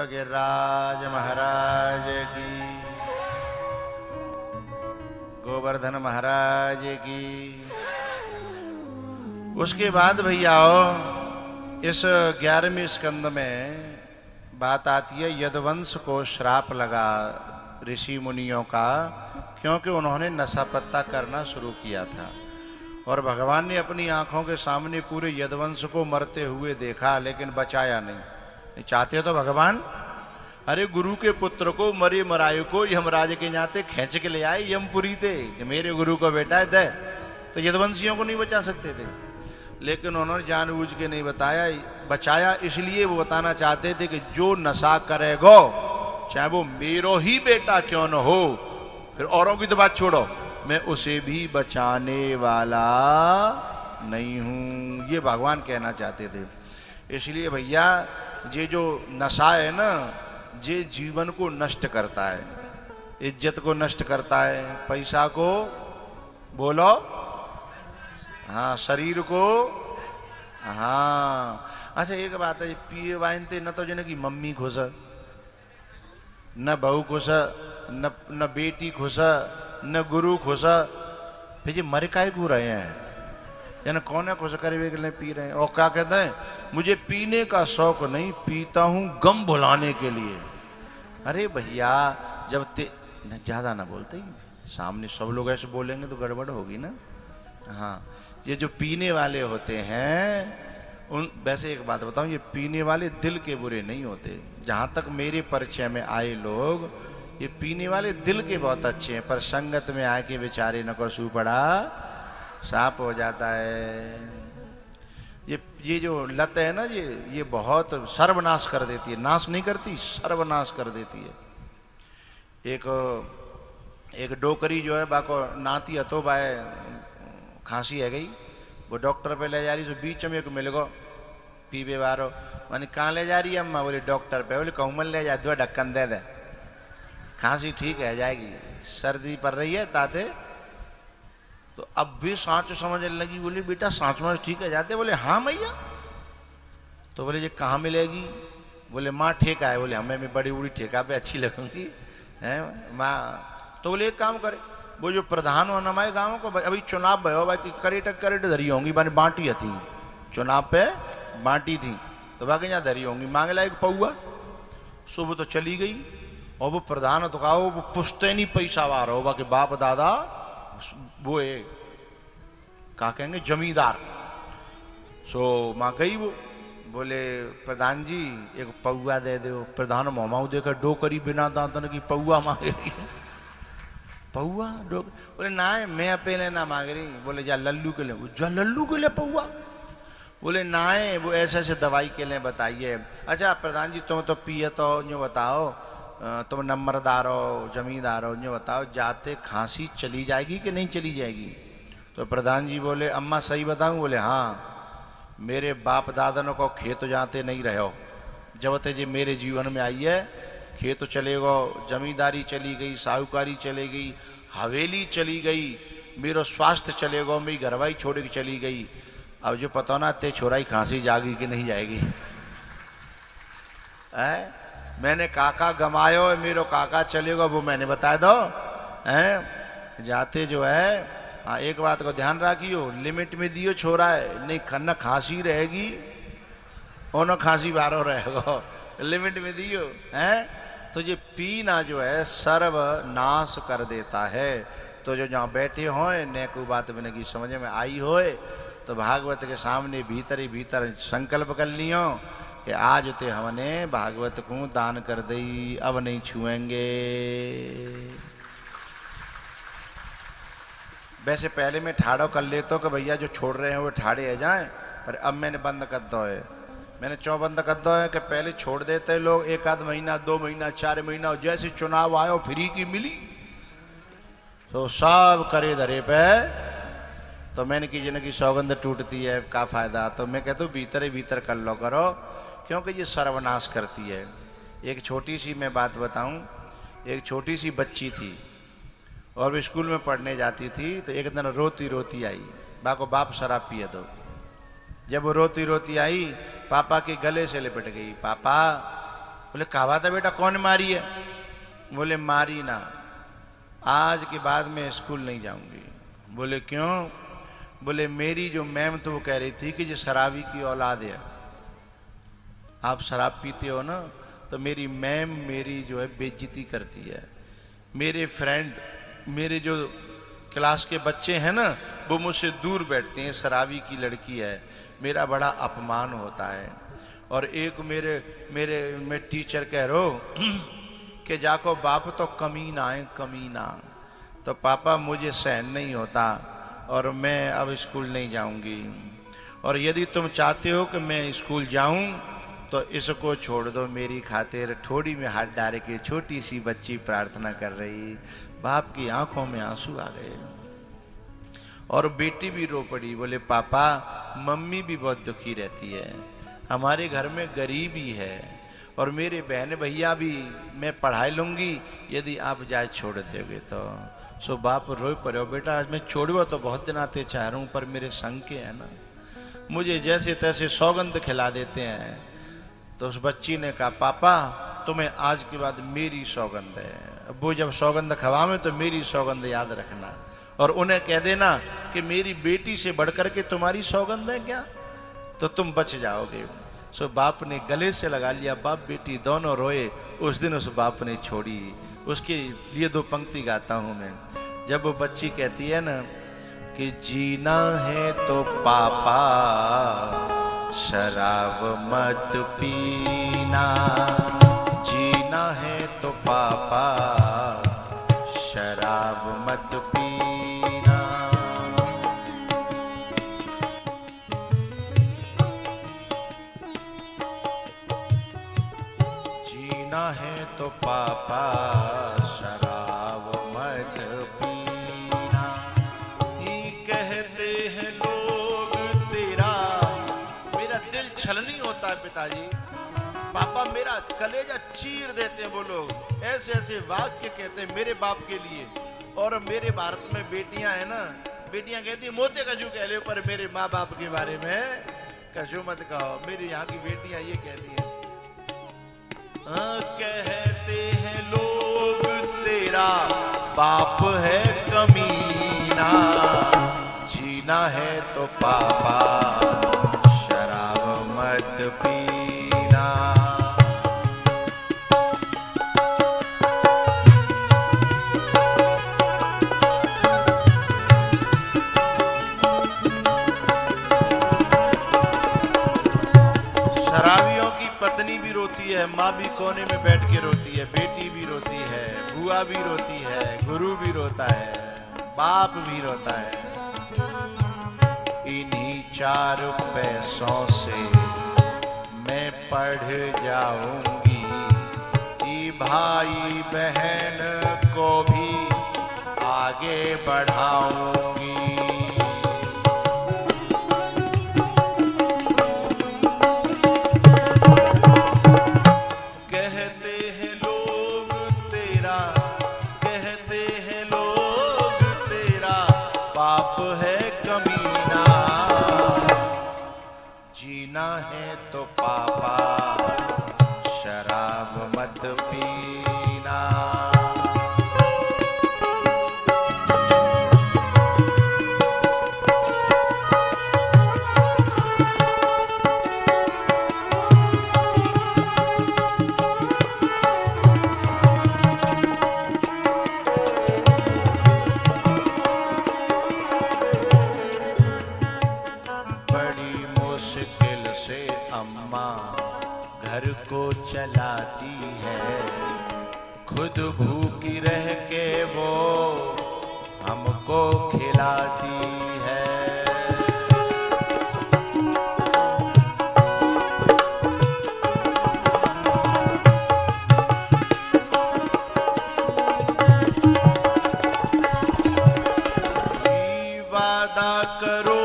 Speaker 1: गिरिराज महाराज की, गोवर्धन महाराज की। उसके बाद भैयाओ इस 11वें स्कंद में बात आती है, यदुवंश को श्राप लगा ऋषि मुनियों का, क्योंकि उन्होंने नशा पत्ता करना शुरू किया था। और भगवान ने अपनी आंखों के सामने पूरे यदुवंश को मरते हुए देखा, लेकिन बचाया नहीं। चाहते तो भगवान अरे गुरु के पुत्र को मरे मरायु को यमराज के जाते खींच के ले आए यमपुरी थे कि मेरे गुरु को बेटा है, तो यदुवंशियों को नहीं बचा सकते थे। लेकिन उन्होंने जानबूझ के नहीं बचाया। इसलिए वो बताना चाहते थे कि जो नशा करेगो, चाहे वो मेरो ही बेटा क्यों न हो, फिर औरों की तो बात छोड़ो, मैं उसे भी बचाने वाला नहीं हूं। ये भगवान कहना चाहते थे। इसलिए भैया ये जो नशा है ना, ये जीवन को नष्ट करता है, इज्जत को नष्ट करता है, पैसा को बोलो, हाँ, शरीर को, हाँ। अच्छा एक बात है, पिए वाइनते न तो जने की मम्मी खुश, न बहू खुश, न बेटी खुश, न गुरु खुश, फिर ये मर काय को रहे हैं, यानी कौन है खुश करे के लिए पी रहे हैं। और क्या कहते हैं, मुझे पीने का शौक नहीं, पीता हूं गम भुलाने के लिए। अरे भैया जब ज्यादा ना बोलते ही, सामने सब लोग ऐसे बोलेंगे तो गड़बड़ होगी ना। हाँ, ये जो पीने वाले होते हैं वैसे एक बात बताऊं, ये पीने वाले दिल के बुरे नहीं होते। जहां तक मेरे परिचय में आए लोग, ये पीने वाले दिल के बहुत अच्छे हैं, पर संगत में आके बेचारे न को सू पड़ा साप हो जाता है। ये जो लत है ना, ये बहुत सर्वनाश कर देती है, नाश नहीं करती, सर्वनाश कर देती है। एक डोकरी जो है बाको नाती हतो बाय खांसी है गई, वो डॉक्टर पे ले जा रही, तो बीच में एक मिल गो पीबे बारो, मैंने कहाँ ले जा रही है अम्मा, बोले डॉक्टर पे, बोले कहूमल ले जा, दो ढक्कन दे दे, खांसी ठीक है जाएगी। सर्दी पड़ रही है ताते, तो अब भी सांच समझने लगी, बोली बेटा सांच में ठीक है जाते, बोले हाँ भैया। तो बोले ये कहाँ मिलेगी, बोले माँ ठेका है, बोले हमें भी बड़ी बड़ी ठेका पे अच्छी लगूंगी है माँ। तो बोले एक काम करे, वो जो प्रधान हो हमारे गाँव को, अभी चुनाव भयो भाई, करेट धरी होंगी, मैंने बांटी थी चुनाव पे, बांटी थी, तो बाकी यहाँ धरी होंगी, मांगे ला एक पौआ। सुबह तो चली गई, और वो प्रधान तो कहा वो पुश्तैनी पैसा वार हो, बाकी बाप दादा वो क्या कहेंगे जमींदार। सो माँ गई, वो बोले प्रधान जी एक पौआ दे दो। प्रधान मोमाऊ देखा डोकरी बिना दांतन की पौआ मांगे रही है, पौआ डोक, बोले ना मैं पहले ना मांग रही, बोले जा लल्लू के लिए, जा लल्लू के लिए पौआ। बोले नाए वो ऐसे ऐसे दवाई के लिए बताइए। अच्छा प्रधान जी तुम तो पिए तो यूँ बताओ, तुम नंबरदार हो जमींदार हो, यूँ बताओ जाते खांसी चली जाएगी कि नहीं चली जाएगी? तो प्रधान जी बोले अम्मा सही बताऊं? बोले हाँ, मेरे बाप दादनों को खेत जाते नहीं रहे हो, जब ते जी मेरे जीवन में आई है खेत चले गो, जमींदारी चली गई, साहूकारी चली गई, हवेली चली गई, मेरो स्वास्थ्य चले गो, मेरी घरवाई छोड़ के चली गई। अब जो पता ना ते छोराई खांसी जागी कि नहीं जाएगी है? मैंने काका गमायो, मेरो काका चलेगा वो मैंने बता दो हैं? जाते जो है हाँ एक बात को ध्यान रखियो, लिमिट में दियो छोरा है, नहीं खन्ना खांसी रहेगी और न खांसी बारो रहेगा, लिमिट में दियो हैं? तो ये पीना जो है सर्वनाश कर देता है। तो जो जहाँ बैठे हो ने कोई बात मैंने की समझ में आई होए तो भागवत के सामने भीतर ही भीतर संकल्प कर लियो कि आज ते हमने भागवत को दान कर दी, अब नहीं छुएंगे। वैसे पहले मैं ठाड़ो कर लेता हूँ कि भैया जो छोड़ रहे हैं वो ठाड़े आ जाएं, पर अब मैंने बंद कर दो है, मैंने बंद कर दो है कि पहले छोड़ देते लोग 1 आध महीना 2 महीना 4 महीना, और जैसे चुनाव आयो फ्री की मिली तो सब करे धरे पे। तो मैंने की जिन की सौगंध टूटती है का फायदा, तो मैं कहता हूँ भीतर ही भीतर कर लो करो, क्योंकि ये सर्वनाश करती है। एक छोटी सी मैं बात बताऊं, एक छोटी सी बच्ची थी और वो स्कूल में पढ़ने जाती थी, तो एक दिन रोती रोती आई, बाको बाप शराब पिए दो। जब वो रोती रोती आई पापा के गले से लिपट गई, पापा। बोले कहा था बेटा कौन मारी है? बोले मारी ना, आज के बाद मैं स्कूल नहीं जाऊंगी। बोले क्यों? बोले मेरी जो मैम तो वो कह रही थी कि जो शराबी की औलाद है, आप शराब पीते हो ना, तो मेरी मैम मेरी जो है बेइज्जती करती है, मेरे फ्रेंड मेरे जो क्लास के बच्चे हैं ना वो मुझसे दूर बैठते हैं, शराबी की लड़की है, मेरा बड़ा अपमान होता है। और एक मैं टीचर कह रहा हूँ कि जाको बाप तो कमीना है कमीना। तो पापा मुझे सहन नहीं होता और मैं अब स्कूल नहीं जाऊंगी, और यदि तुम चाहते हो कि मैं स्कूल जाऊं तो इसको छोड़ दो मेरी खातिर। ठोड़ी में हाथ डाल के छोटी सी बच्ची प्रार्थना कर रही, बाप की आंखों में आंसू आ गए और बेटी भी रो पड़ी। बोले पापा मम्मी भी बहुत दुखी रहती है, हमारे घर में गरीबी है और मेरे बहन भैया भी मैं पढ़ाई लूंगी, यदि आप जाए छोड़ दोगे तो। सो बाप रोए पड़े, बेटा आज मैं छोड़ो तो बहुत दिन आते चाह रहा हूँ, पर मेरे संग के है ना, मुझे जैसे तैसे सौगंध खिला देते हैं। तो उस बच्ची ने कहा पापा तुम्हें आज के बाद मेरी सौगंध है, वो जब सौगंध खवावे तो मेरी सौगंध याद रखना, और उन्हें कह देना कि मेरी बेटी से बढ़कर के तुम्हारी सौगंध है क्या, तो तुम बच जाओगे। सो बाप ने गले से लगा लिया, बाप बेटी दोनों रोए। उस दिन उस बाप ने छोड़ी। उसके लिए 2 पंक्ति गाता हूं मैं। जब वो बच्ची कहती है ना कि जीना है तो पापा शराब मत पीना, जीना है तो पापा शराब मत पीना। जीना है तो पापा शराब मत पीना। ये कहते हैं लोग तेरा, मेरा दिल छलनी होता है पिताजी, पापा मेरा कलेजा चीर देते हैं वो लोग, ऐसे ऐसे वाक्य कहते हैं मेरे बाप के लिए। और मेरे भारत में बेटियां हैं ना, बेटियां कहती मोते कशु कह ले, पर मेरे माँ बाप के बारे में कशु मत कहो। मेरी यहाँ की बेटियां ये कहती हैं, कहते हैं लोग तेरा बाप है कमीना, जीना है तो पापा शराब मत पीना। शराबियों की पत्नी भी रोती है, माँ भी कोने में बैठ के रोती है, बेटी भी रोती है, बुआ भी रोती है, गुरु भी रोता है, बाप भी रोता है। इन्हीं 4 पैसों से मैं पढ़ जाऊंगी, ई भाई बहन को भी आगे बढ़ाऊंगी। कहते हैं लोग तेरा, कहते हैं लोग तेरा बाप है कमीना, जीना है तो पापा शराब मत पीना। बड़ी मुश्किल से अम्मा घर को चलाती है, खुद भूखी रह के वो हमको खिलाती है। वादा करो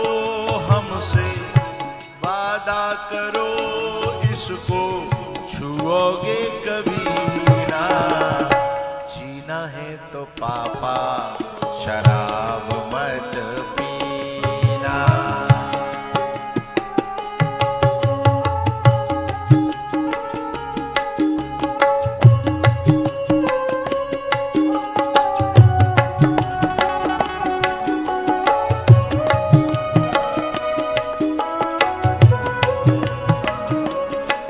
Speaker 1: हमसे, वादा करो इसको छुओगे कभी ना, जीना है तो पापा शराब मत पीना।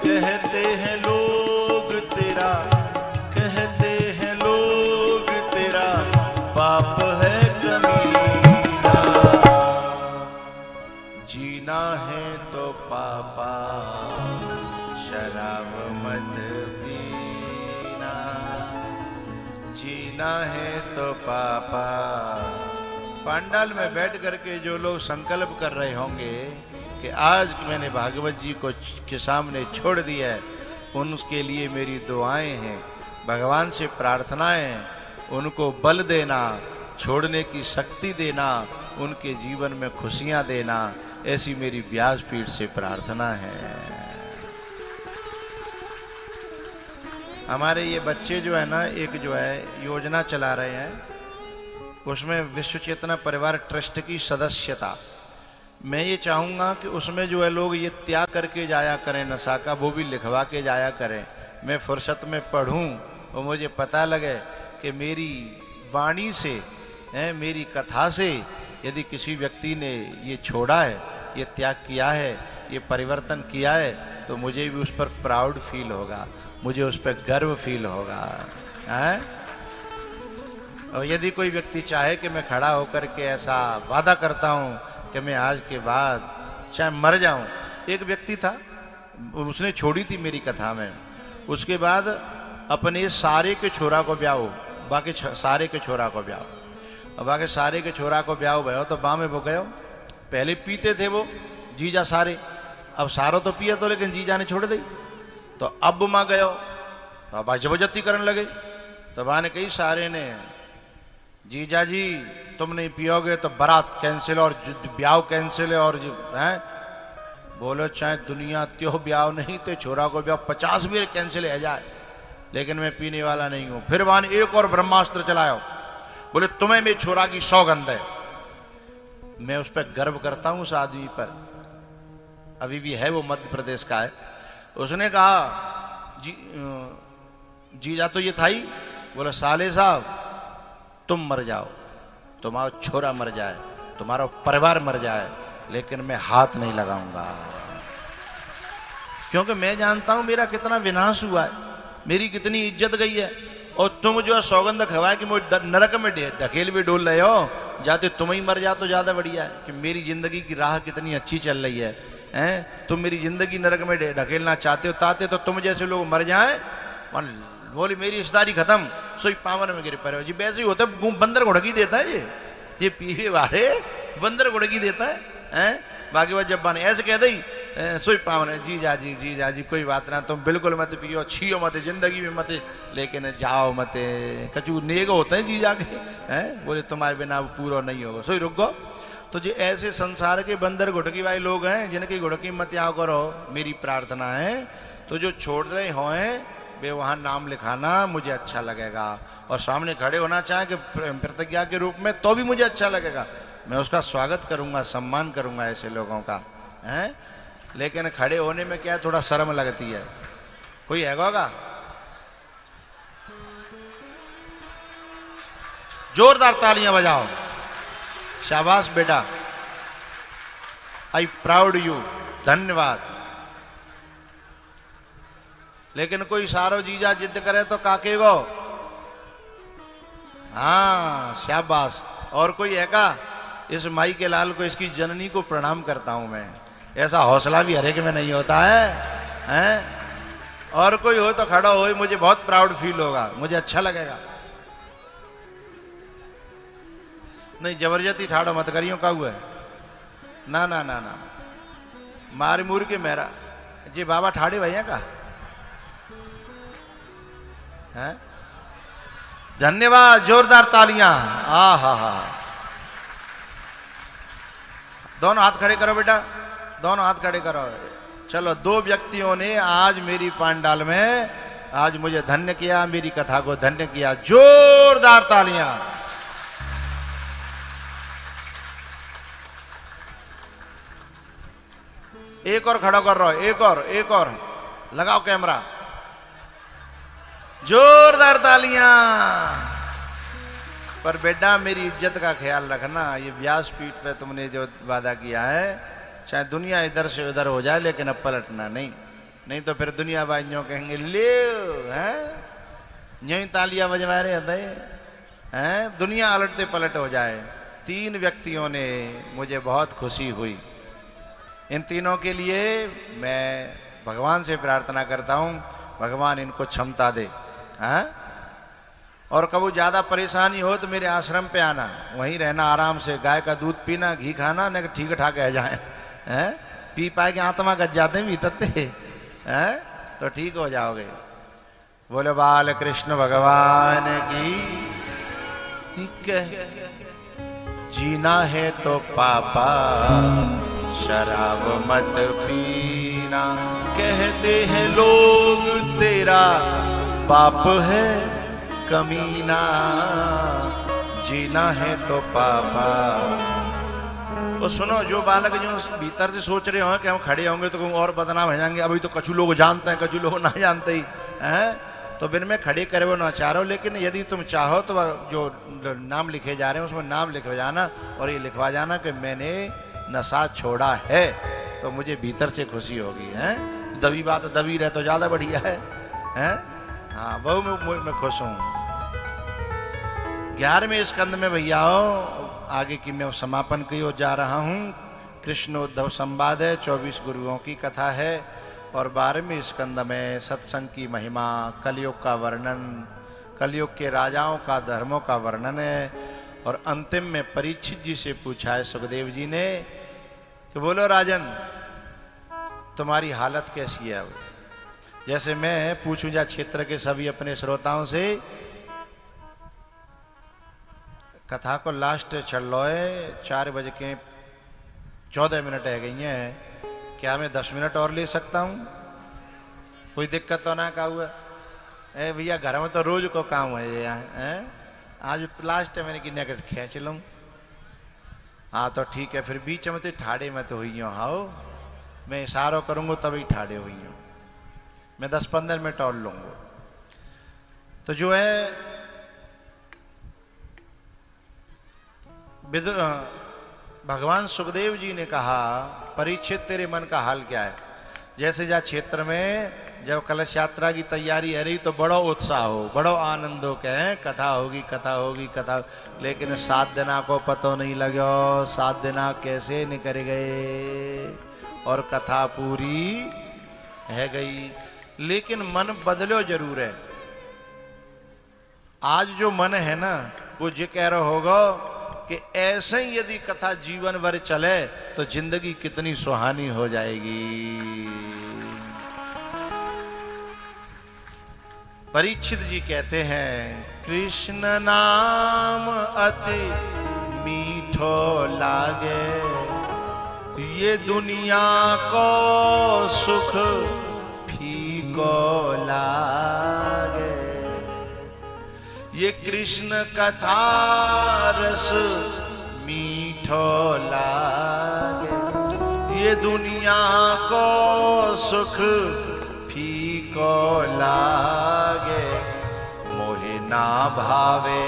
Speaker 1: कहते हैं लोग तेरा, कहते हैं लोग तेरा बाप है कमीना, जीना है तो पापा शराब मत पीना, जीना है तो पापा। पंडाल में बैठ करके जो लोग संकल्प कर रहे होंगे कि आज मैंने भागवत जी को के सामने छोड़ दिया है, उनके लिए मेरी दुआएं हैं, भगवान से प्रार्थनाएं हैं, उनको बल देना, छोड़ने की शक्ति देना, उनके जीवन में खुशियां देना, ऐसी मेरी व्यासपीठ से प्रार्थना है। हमारे ये बच्चे जो है ना, एक जो है योजना चला रहे हैं, उसमें विश्व चेतना परिवार ट्रस्ट की सदस्यता। मैं ये चाहूँगा कि उसमें जो है लोग ये त्याग करके जाया करें नशा का, वो भी लिखवा के जाया करें। मैं फुर्सत में पढ़ूं और मुझे पता लगे कि मेरी वाणी से, मेरी कथा से यदि किसी व्यक्ति ने ये छोड़ा है, ये त्याग किया है, ये परिवर्तन किया है, तो मुझे भी उस पर प्राउड फील होगा, मुझे उस पर गर्व फील होगा। और यदि कोई व्यक्ति चाहे कि मैं खड़ा होकर के ऐसा वादा करता हूँ कि मैं आज के बाद चाहे मर जाऊं। एक व्यक्ति था, उसने छोड़ी थी मेरी कथा में, उसके बाद अपने सारे के छोरा को ब्याह, बाकी सारे के छोरा को ब्याह, और बाकी सारे के छोरा को ब्याह भयो तो बाँ में वो गयो। पहले पीते थे वो जीजा सारे, अब सारो तो पिया तो, लेकिन जीजा ने छोड़ दी, तो अब माँ गयो तो अब जबरदस्ती करने लगे। तो बा ने कही सारे ने, जीजा जी तुम नहीं पियोगे तो बारात कैंसिल और ब्याह कैंसिल है, और हैं बोलो चाहे दुनिया त्यो ब्याह नहीं तो छोरा को ब्याह 50 भी कैंसिल है जाए, लेकिन मैं पीने वाला नहीं हूं। फिर वान एक और ब्रह्मास्त्र चलायो, बोले तुम्हें मेरे छोरा की सौगंध है। मैं उस पर गर्व करता हूं, उस आदमी पर, अभी भी है, वो मध्य प्रदेश का है। उसने कहा जीजा तो ये था ही, बोला साले साहब तुम मर जाओ, तुम्हारा छोरा मर जाए, तुम्हारा परिवार मर जाए, लेकिन मैं हाथ नहीं लगाऊंगा, क्योंकि मैं जानता हूं मेरा कितना विनाश हुआ है, मेरी कितनी इज्जत गई है। और तुम जो है सौगंध खवाए कि मुझे नरक में ढकेल भी डोल रहे हो, जाते तुम ही मर जा तो ज्यादा बढ़िया है कि मेरी जिंदगी की राह कितनी अच्छी चल रही है। तुम मेरी जिंदगी नरक में ढकेलना चाहते हो, ताते तो तुम जैसे लोग मर जाएं, बोली मेरी रिश्तेदारी खत्म, सोई पावन में गिर पड़े। जी वैसे ही होता है, बंदर घुड़की देता है ये पीवे वाले बंदर घुड़की देता है। बाकी वह जब बने ऐसे कह दई सोई पावन जीजा जी कोई बात ना, तुम बिल्कुल मत पियो, छियो मत, जिंदगी में मत, लेकिन जाओ मत, कचू नेग होते हैं जीजा के हैं, बोले तुम्हारे बिना वो पूरा नहीं होगा, सोई रुक गो। तो जो ऐसे संसार के बंदर घुटकी वाले लोग हैं जिनकी घुटकी मत आओ करो, मेरी प्रार्थना है तो जो छोड़ रहे हो वे वहाँ नाम लिखाना, मुझे अच्छा लगेगा, और सामने खड़े होना चाहे कि प्रतिज्ञा के रूप में तो भी मुझे अच्छा लगेगा, मैं उसका स्वागत करूंगा, सम्मान करूंगा ऐसे लोगों का हैं। लेकिन खड़े होने में क्या है, थोड़ा शर्म लगती है। कोई है होगा? जोरदार तालियां बजाओ, शाबाश बेटा, आई प्राउड यू, धन्यवाद। लेकिन कोई सारो जीजा जिद करे तो काके गो, हाँ शाबाश। और कोई है का? इस माई के लाल को, इसकी जननी को प्रणाम करता हूं मैं, ऐसा हौसला भी हरेक में नहीं होता है हैं? और कोई हो तो खड़ा हो, मुझे बहुत प्राउड फील होगा, मुझे अच्छा लगेगा। नहीं जबरदस्ती ठाड़ो मत करियो, का हुआ ना ना ना ना, मार मूर के मेरा जी बाबा ठाड़े भैया का है। धन्यवाद, जोरदार तालियां। आ हा, दोनों हाथ खड़े करो बेटा, दोनों हाथ खड़े करो। चलो, दो व्यक्तियों ने आज मेरी पांडाल में आज मुझे धन्य किया, मेरी कथा को धन्य किया, जोरदार तालियां। एक और खड़ा कर रहा हो, एक और लगाओ कैमरा, जोरदार तालियां। पर बेटा मेरी इज्जत का ख्याल रखना, ये व्यासपीठ पे तुमने जो वादा किया है, चाहे दुनिया इधर से उधर हो जाए लेकिन अब पलटना नहीं तो फिर दुनिया बाइयों कहेंगे ले हैं यही तालियां बजवा रहे हैं, दुनिया अलटते पलट हो जाए। 3 व्यक्तियों ने मुझे बहुत खुशी हुई, इन तीनों के लिए मैं भगवान से प्रार्थना करता हूं, भगवान इनको क्षमता दे हैं। और कभी ज़्यादा परेशानी हो तो मेरे आश्रम पे आना, वहीं रहना, आराम से गाय का दूध पीना, घी खाना, न ठीक ठाक रह जाए हैं, पी पाए के आत्मा गज जाते हैं भीतर हैं, तो ठीक हो जाओगे। बोले बाल कृष्ण भगवान की जीना है तो पापा शराब मत पीना, कहते हैं लोग तेरा बाप है कमीना, जीना है तो पापा। तो सुनो, जो बालक जो भीतर से सोच रहे हो कि हम खड़े होंगे तो और बदनाम हो जाएंगे, अभी तो कछु लोग जानते हैं, कछु लोग ना जानते ही हैं, तो बिन में खड़े करे वो नाचारो। लेकिन यदि तुम चाहो तो जो नाम लिखे जा रहे हैं उसमें नाम लिखवा जाना, और ये लिखवा जाना कि मैंने नशा छोड़ा है, तो मुझे भीतर से खुशी होगी है। दबी बात दबी रहे तो ज्यादा बढ़िया है हैं? हाँ, बहु मैं खुश हूँ। 11वें स्कंद में भैयाओ आगे की मैं समापन की ओर जा रहा हूँ। कृष्णोद्धव संवाद है, 24 गुरुओं की कथा है, और 12वें स्कंद में सत्संग की महिमा, कलयुग का वर्णन, कलयुग के राजाओं का, धर्मों का वर्णन है। और अंतिम में परीक्षित जी से पूछा है सुखदेव जी ने कि बोलो राजन, तुम्हारी हालत कैसी है? जैसे मैं पूछूं जा क्षेत्र के सभी अपने श्रोताओं से, कथा को लास्ट चल लो है, 4:14 रह गई हैं, क्या मैं 10 मिनट और ले सकता हूँ? कोई दिक्कत तो ना का हुआ? भैया घर में तो रोज को काम है ये हैं, आज लास्ट है, मैंने किन्ने कर खींच लूँ। हाँ तो ठीक है, फिर बीच में तो ठाड़े में तो हुई हूँ, हाँ मैं इशारा करूँगा तभी ठाड़े हुई हूँ, मैं 10-15 मिनट और लूँगा। तो जो है भगवान सुखदेव जी ने कहा, परीक्षित तेरे मन का हाल क्या है? जैसे जा क्षेत्र में जब कलश यात्रा की तैयारी है रही तो बड़ो उत्साह हो, बड़ो आनंद हो, कहें कथा होगी कथा होगी कथा, लेकिन 7 दिना को पतो नहीं लगो 7 दिना कैसे निकल गए और कथा पूरी है गई। लेकिन मन बदलो जरूर है। आज जो मन है ना वो ये कह रहा होगा कि ऐसे ही यदि कथा जीवन भर चले तो जिंदगी कितनी सुहानी हो जाएगी। परीक्षित जी कहते हैं, कृष्ण नाम अति मीठो लागे, ये दुनिया को सुख फीको लागे। ये कृष्ण कथा रस मीठो लागे, ये दुनिया को सुख फीको लागे। मोहे ना भावे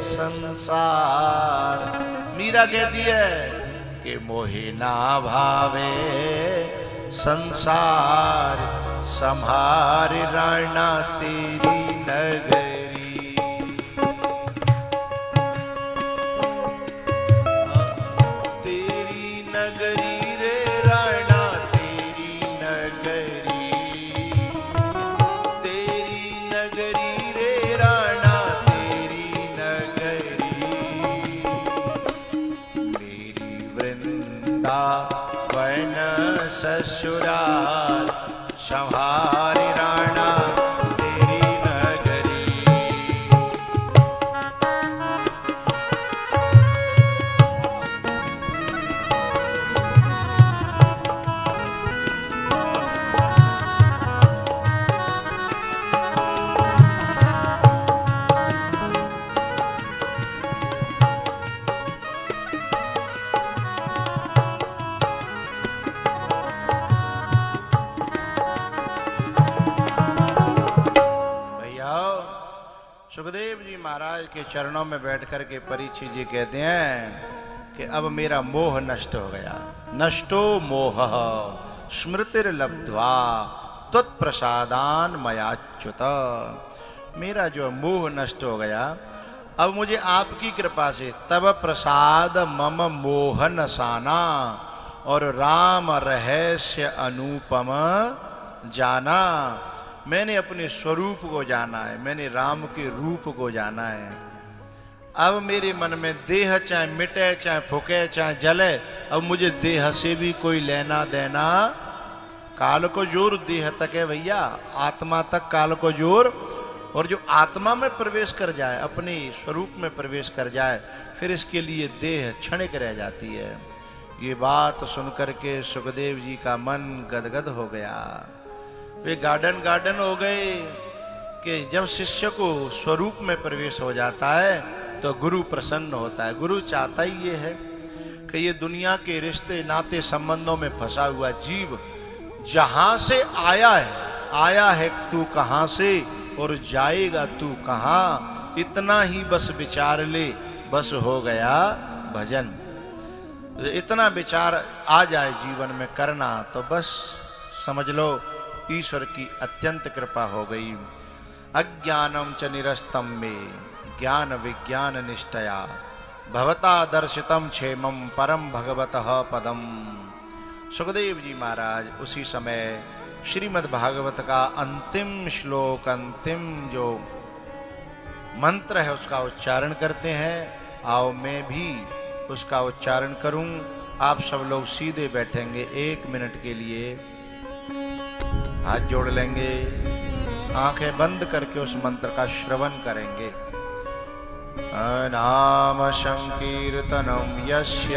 Speaker 1: संसार, मीरा कहती है कि मोहे ना भावे संसार, संभार राणा तेरी नगरी। तेरी नगरी रे राणा तेरी नगरी, तेरी नगरी रे राणा तेरी नगरी। मेरी वृंदावन ससुराल, संभारी राणा तेरी नगरी। सुखदेव जी महाराज के चरणों में बैठ कर के परीक्षित जी कहते हैं कि अब मेरा मोह नष्ट हो गया। नष्टो मोह स्मृतिर्लब्ध्वा त्वत्प्रसादान मयाच्युत। मेरा जो मोह नष्ट हो गया, अब मुझे आपकी कृपा से तब प्रसाद मम मोहन साना और राम रहस्य अनुपम जाना। मैंने अपने स्वरूप को जाना है, मैंने राम के रूप को जाना है। अब मेरे मन में देह चाहे मिटे चाहे फूके चाहे जले, अब मुझे देह से भी कोई लेना देना। काल को जोर देह तक है भैया, आत्मा तक काल को जोर। और जो आत्मा में प्रवेश कर जाए, अपने स्वरूप में प्रवेश कर जाए, फिर इसके लिए देह क्षणिक रह जाती है। ये बात सुनकर के सुखदेव जी का मन गदगद हो गया। वे गार्डन हो गए कि जब शिष्य को स्वरूप में प्रवेश हो जाता है तो गुरु प्रसन्न होता है। गुरु चाहता ही ये है कि ये दुनिया के रिश्ते नाते संबंधों में फंसा हुआ जीव जहां से आया है तू कहां से और जाएगा तू कहां, इतना ही बस विचार ले, बस हो गया भजन। इतना विचार आ जाए जीवन में करना तो बस समझ लो ईश्वर की अत्यंत कृपा हो गई। अज्ञानम च निरस्तम में ज्ञान विज्ञान निष्ठया, भवता दर्शितम क्षेमम परम भगवतः पदम। सुखदेव जी महाराज उसी समय श्रीमद् भागवत का अंतिम श्लोक, अंतिम जो मंत्र है उसका उच्चारण करते हैं। आओ मैं भी उसका उच्चारण करूं। आप सब लोग सीधे बैठेंगे 1 मिनट के लिए, हाथ जोड़ लेंगे, आंखें बंद करके उस मंत्र का श्रवण करेंगे। नाम संकीर्तनम यस्य,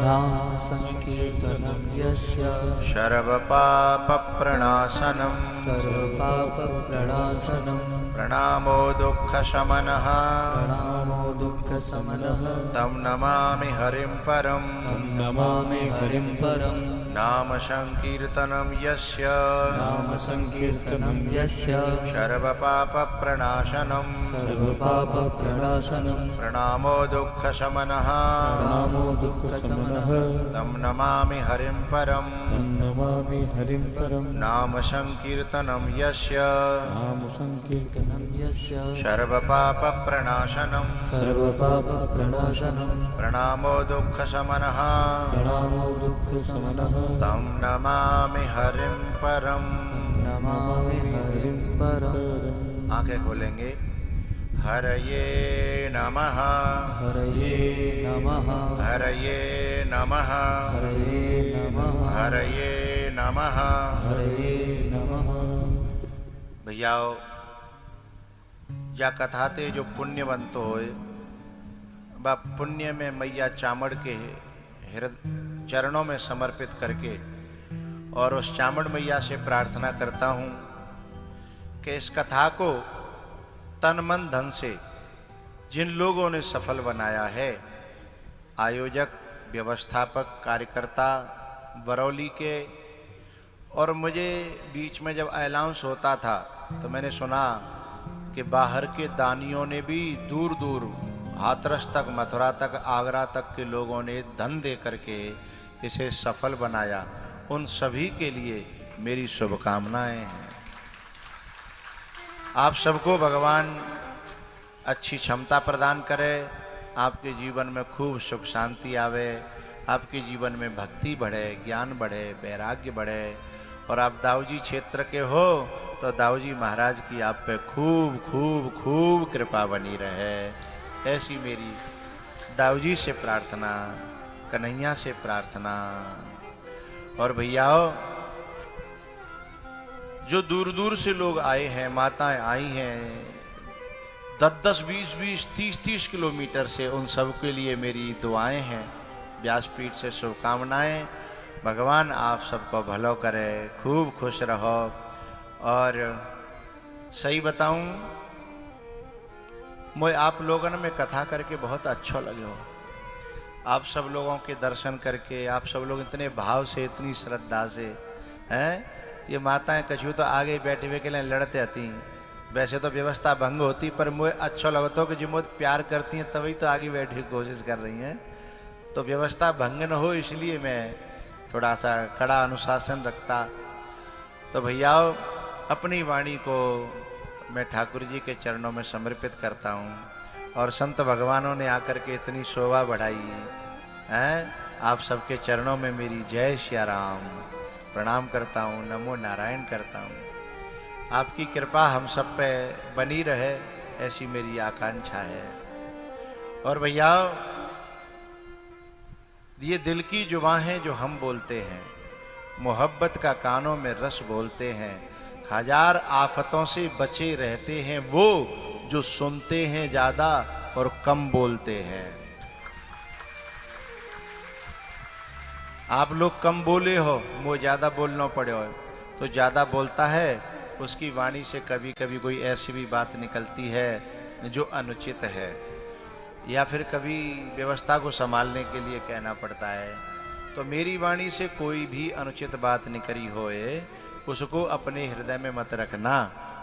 Speaker 2: नाम संकीर्तनम यस्य,
Speaker 1: सर्वपाप प्रणाशनम,
Speaker 2: सर्वपाप प्रणाशनम,
Speaker 1: प्रणामो दुःख शमनः,
Speaker 2: प्रणामो दुःख समनः,
Speaker 1: तं नमामि हरिं परम,
Speaker 2: तं नमामि हरिं परम।
Speaker 1: नाम संकीर्तनम यस्य,
Speaker 2: नाम संकीर्तनम यस्य,
Speaker 1: सर्वपाप प्रणाशनम,
Speaker 2: सर्वपाप प्रणाशनम,
Speaker 1: प्रणामो दुःख शमनः,
Speaker 2: प्रणामो दुःख समनः,
Speaker 1: तं नमामि हरिं परम,
Speaker 3: तं नमामि हरिं परम।
Speaker 1: नाम संकीर्तनम यस्य,
Speaker 3: नाम संकीर्तनं
Speaker 2: यस्य,
Speaker 1: सर्वपाप प्रणाशनम,
Speaker 2: सर्वपाप प्रणाशनम,
Speaker 1: प्रणामो दुःख शमनः,
Speaker 2: प्रणामो दुःख समनः,
Speaker 1: तं नमामि हरिं परम।
Speaker 2: नमामि हरिं परम।
Speaker 1: आंखें खोलेंगे, हरये नमः
Speaker 2: हरये नमः
Speaker 1: हरये नमः
Speaker 2: हरये नमः
Speaker 1: हरये नमः।
Speaker 2: हरये नमः।
Speaker 1: भैयाओ, जा कथाते जो पुण्यवंत होए बा पुण्य में मैया चामड़ के चरणों में समर्पित करके और उस चामड़ मैया से प्रार्थना करता हूं कि इस कथा को तन मन धन से जिन लोगों ने सफल बनाया है, आयोजक, व्यवस्थापक, कार्यकर्ता बरौली के, और मुझे बीच में जब अनाउंस होता था तो मैंने सुना कि बाहर के दानियों ने भी दूर दूर हाथरस तक, मथुरा तक, आगरा तक के लोगों ने धन दे करके इसे सफल बनाया। उन सभी के लिए मेरी शुभकामनाएं हैं। आप सबको भगवान अच्छी क्षमता प्रदान करे, आपके जीवन में खूब सुख शांति आवे, आपके जीवन में भक्ति बढ़े, ज्ञान बढ़े, वैराग्य बढ़े। और आप दाऊजी क्षेत्र के हो तो दाऊजी महाराज की आप पे खूब खूब खूब कृपा बनी रहे, ऐसी मेरी दाऊजी से प्रार्थना, कन्हैया से प्रार्थना। और भैयाओ, जो दूर दूर से लोग आए हैं, माताएं आई हैं 10-10, 20-20, 30-30 किलोमीटर से, उन सब के लिए मेरी दुआएं हैं, व्यासपीठ से शुभकामनाएं। भगवान आप सबको भलो करे, खूब खुश रहो। और सही बताऊं, मुझे आप लोगों में कथा करके बहुत अच्छा लगे हो। आप सब लोगों के दर्शन करके, आप सब लोग इतने भाव से, इतनी श्रद्धा से हैं। ये माताएं कछु तो आगे बैठे हुए के लिए लड़ते आती, वैसे तो व्यवस्था भंग होती, पर मुझे अच्छा लगता हो कि जो मुझे प्यार करती हैं तभी तो आगे बैठने की कोशिश कर रही हैं। तो व्यवस्था भंग न हो इसलिए मैं थोड़ा सा कड़ा अनुशासन रखता। तो भैयाओ, अपनी वाणी को मैं ठाकुर जी के चरणों में समर्पित करता हूँ। और संत भगवानों ने आकर के इतनी शोभा बढ़ाई है, आप सबके चरणों में मेरी जय श्री राम प्रणाम करता हूँ, नमो नारायण करता हूँ। आपकी कृपा हम सब पे बनी रहे, ऐसी मेरी आकांक्षा है। और भैया, ये दिल की जुबान है जो हम बोलते हैं, मोहब्बत का कानों में रस बोलते हैं। हजार आफतों से बचे रहते हैं वो जो सुनते हैं ज्यादा और कम बोलते हैं। आप लोग कम बोले हो, वो ज्यादा बोलना पड़े हो, तो ज्यादा बोलता है उसकी वाणी से कभी कभी कोई ऐसी भी बात निकलती है जो अनुचित है, या फिर कभी व्यवस्था को संभालने के लिए कहना पड़ता है। तो मेरी वाणी से कोई भी अनुचित बात निकली होए, उसको अपने हृदय में मत रखना,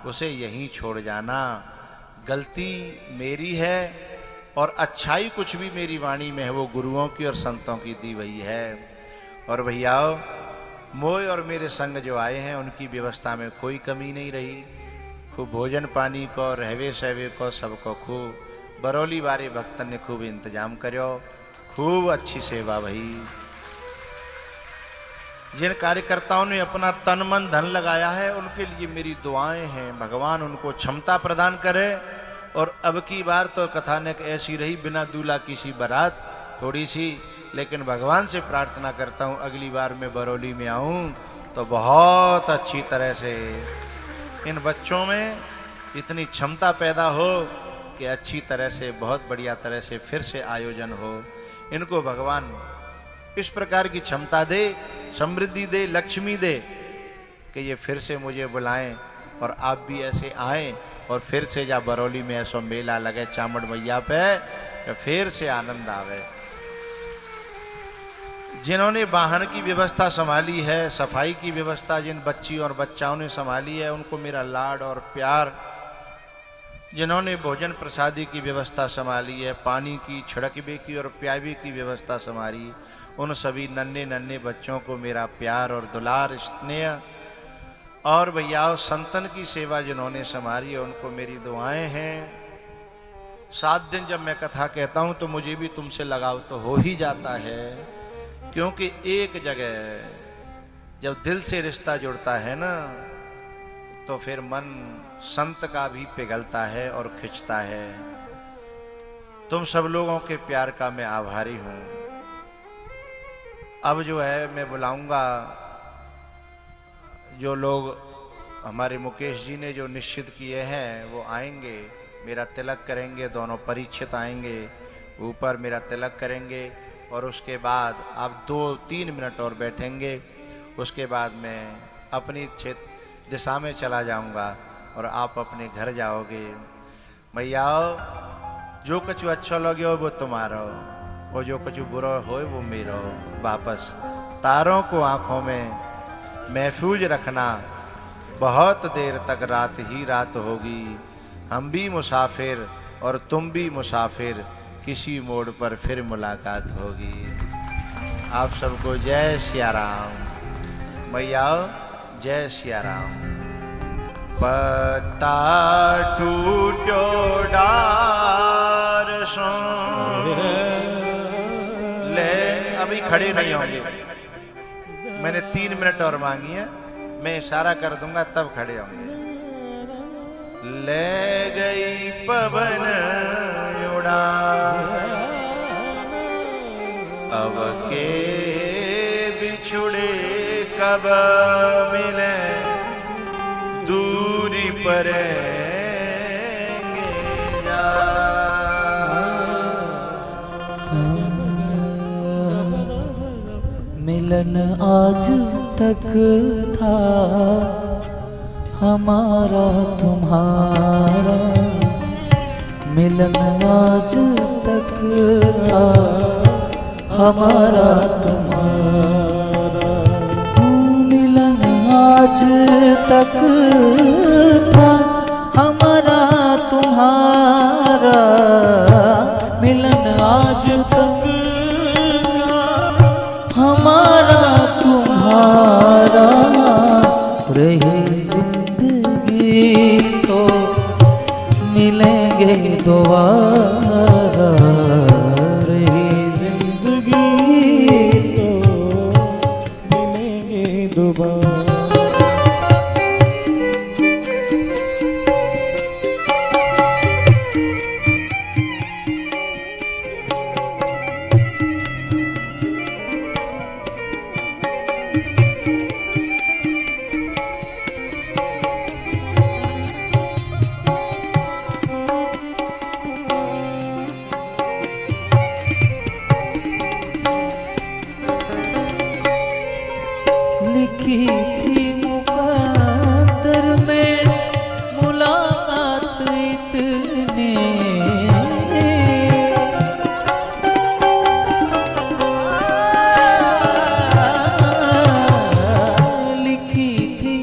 Speaker 1: उसे यहीं छोड़ जाना। गलती मेरी है और अच्छाई कुछ भी मेरी वाणी में है वो गुरुओं की और संतों की दी हुई है। और भैयाओ, मोय और मेरे संग जो आए हैं उनकी व्यवस्था में कोई कमी नहीं रही। खूब भोजन पानी को, रहवे सहवे को, सबको खूब बरौली वाले भक्तन ने खूब इंतजाम करो, खूब अच्छी सेवा भई। जिन कार्यकर्ताओं ने अपना तन मन धन लगाया है उनके लिए मेरी दुआएं हैं, भगवान उनको क्षमता प्रदान करे। और अब की बार तो कथानक ऐसी रही, बिना दूल्हा किसी बारात, थोड़ी सी, लेकिन भगवान से प्रार्थना करता हूँ अगली बार मैं बरौली में आऊँ तो बहुत अच्छी तरह से इन बच्चों में इतनी क्षमता पैदा हो कि अच्छी तरह से, बहुत बढ़िया तरह से फिर से आयोजन हो। इनको भगवान इस प्रकार की क्षमता दे, समृद्धि दे, लक्ष्मी दे कि ये फिर से मुझे बुलाएं और आप भी ऐसे आएं और फिर से जा बरौली में ऐसा मेला लगे चामड़ मैया पे कि फिर से आनंद आवे। जिन्होंने वाहन की व्यवस्था संभाली है, सफाई की व्यवस्था जिन बच्ची और बच्चाओं ने संभाली है, उनको मेरा लाड और प्यार। जिन्होंने भोजन प्रसादी की व्यवस्था संभाली है, पानी की, छिड़कवे की और प्यावे की व्यवस्था संभाली, उन सभी नन्हे नन्हे बच्चों को मेरा प्यार और दुलार, स्नेह। और भैया, संतन की सेवा जिन्होंने संभाली है उनको मेरी दुआएं हैं। 7 दिन जब मैं कथा कहता हूं तो मुझे भी तुमसे लगाव तो हो ही जाता है, क्योंकि एक जगह जब दिल से रिश्ता जुड़ता है ना तो फिर मन संत का भी पिघलता है और खिंचता है। तुम सब लोगों के प्यार का मैं आभारी हूं। अब जो है मैं बुलाऊंगा जो लोग हमारे मुकेश जी ने जो निश्चित किए हैं वो आएंगे, मेरा तिलक करेंगे। दोनों परीक्षित आएंगे, ऊपर मेरा तिलक करेंगे और उसके बाद आप 2-3 मिनट और बैठेंगे। उसके बाद मैं अपनी क्षेत्र दिशा में चला जाऊंगा और आप अपने घर जाओगे। मैया जो कुछ अच्छा लगे हो वो तुम्हारा हो, और जो कुछ बुरा हो वो मेरा हो। वापस तारों को आंखों में महफूज रखना, बहुत देर तक रात ही रात होगी। हम भी मुसाफिर और तुम भी मुसाफिर, किसी मोड़ पर फिर मुलाकात होगी। आप सबको जय सिया राम। मैया जय सिया राम। पत्ता टूटो डार सो ले, अभी खड़े नहीं होंगे। मैंने 3 मिनट और मांगी है, मैं इशारा कर दूंगा तब खड़े होंगे। ले गई पवन उड़ा, अब के बिछुड़े कब मिले, दूरी पर
Speaker 2: मिलन आज तक था हमारा तुम्हारा, मिलन आज तक था हमारा तुम्हारा, मिलन आज तक था हमारा तुम्हारा, मिलन आज तक हमारा तुम्हारा। रही जिंदगी तो मिलेंगे दोबारा, रही जिंदगी
Speaker 3: तो मिलेंगे दोबारा।
Speaker 2: लिखी थी मुकद्दर में मुलाकात इतने, लिखी थी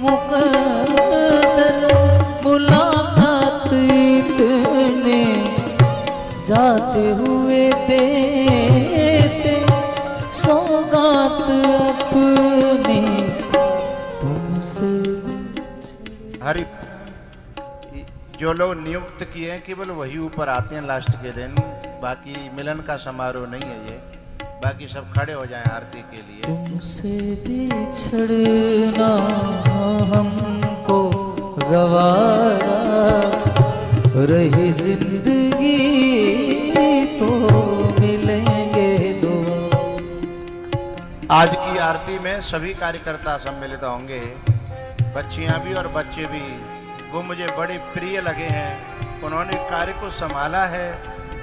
Speaker 2: मुकद्दर मुलाकात इतने, जाते हुए देते सौगात अपनी तुमसे।
Speaker 1: हरि, जो लोग नियुक्त किए हैं केवल वही ऊपर आते हैं लास्ट के दिन, बाकी मिलन का समारोह नहीं है ये। बाकी सब खड़े हो जाएं आरती के लिए।
Speaker 2: तुमसे बिछड़ना हमको गवारा, रही जिंदगी तो मिलेंगे दो।
Speaker 1: आज की आरती में सभी कार्यकर्ता सम्मिलित होंगे, बच्चियां भी और बच्चे भी। वो मुझे बड़े प्रिय लगे हैं, उन्होंने कार्य को संभाला है,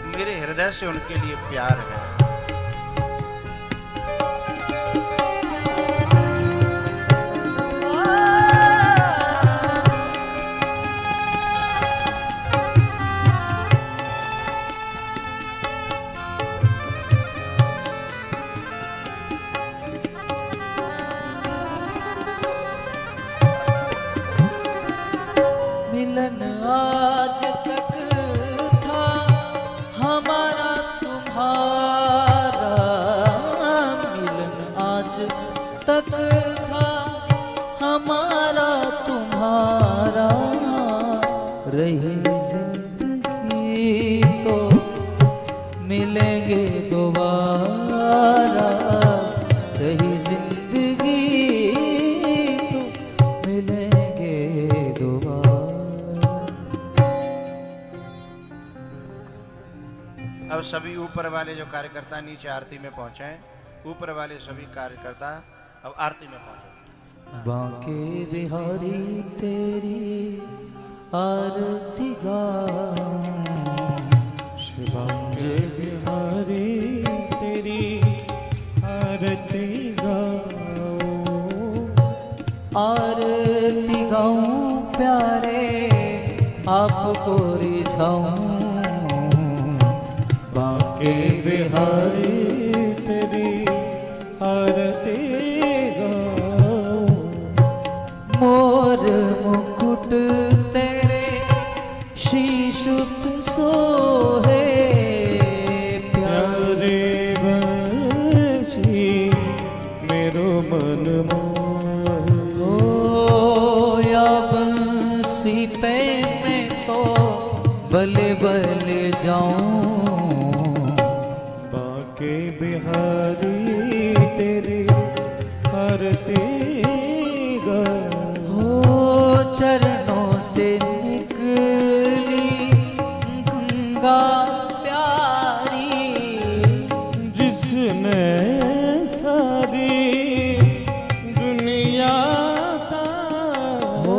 Speaker 1: मेरे हृदय से उनके लिए प्यार है।
Speaker 2: मिलन आज तक था हमारा तुम्हारा, मिलन आज तक था हमारा तुम्हारा, रही जिंदगी तो मिलेंगे दोबारा, रही जिंदगी तो मिलेंगे
Speaker 1: अब सभी ऊपर वाले जो कार्यकर्ता नीचे आरती में पहुंचे हैं, ऊपर वाले सभी कार्यकर्ता अब आरती में पहुंचे।
Speaker 2: बांके बिहारी तेरी आरती गाऊं,
Speaker 3: बांके बिहारी तेरी आरती गाऊं,
Speaker 2: आरती गाऊं प्यारे आपको रिझाऊं।
Speaker 3: बांके बिहारी तेरी आरती गाऊं,
Speaker 2: मोर मुकुट तेरे शीश पे सोहे प्यारे
Speaker 3: बसी मेरो मन मोह।
Speaker 2: या बंसी पे मैं तो बले बले जाऊं।
Speaker 3: बांके बिहारी तेरी आरती गाऊं,
Speaker 2: हो चरणों से निकली गंगा प्यारी,
Speaker 3: जिसने सारी दुनिया
Speaker 2: हो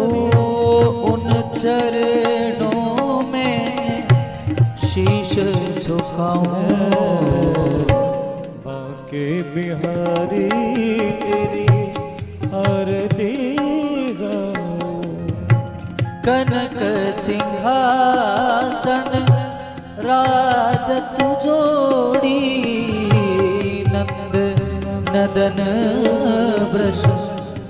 Speaker 2: उन चरणों में शीश झुकाऊं।
Speaker 3: बांके बिहारी तेरी आरती गाऊं,
Speaker 2: कनक सिंहासन राजत जोड़ी, नंद नदन वृष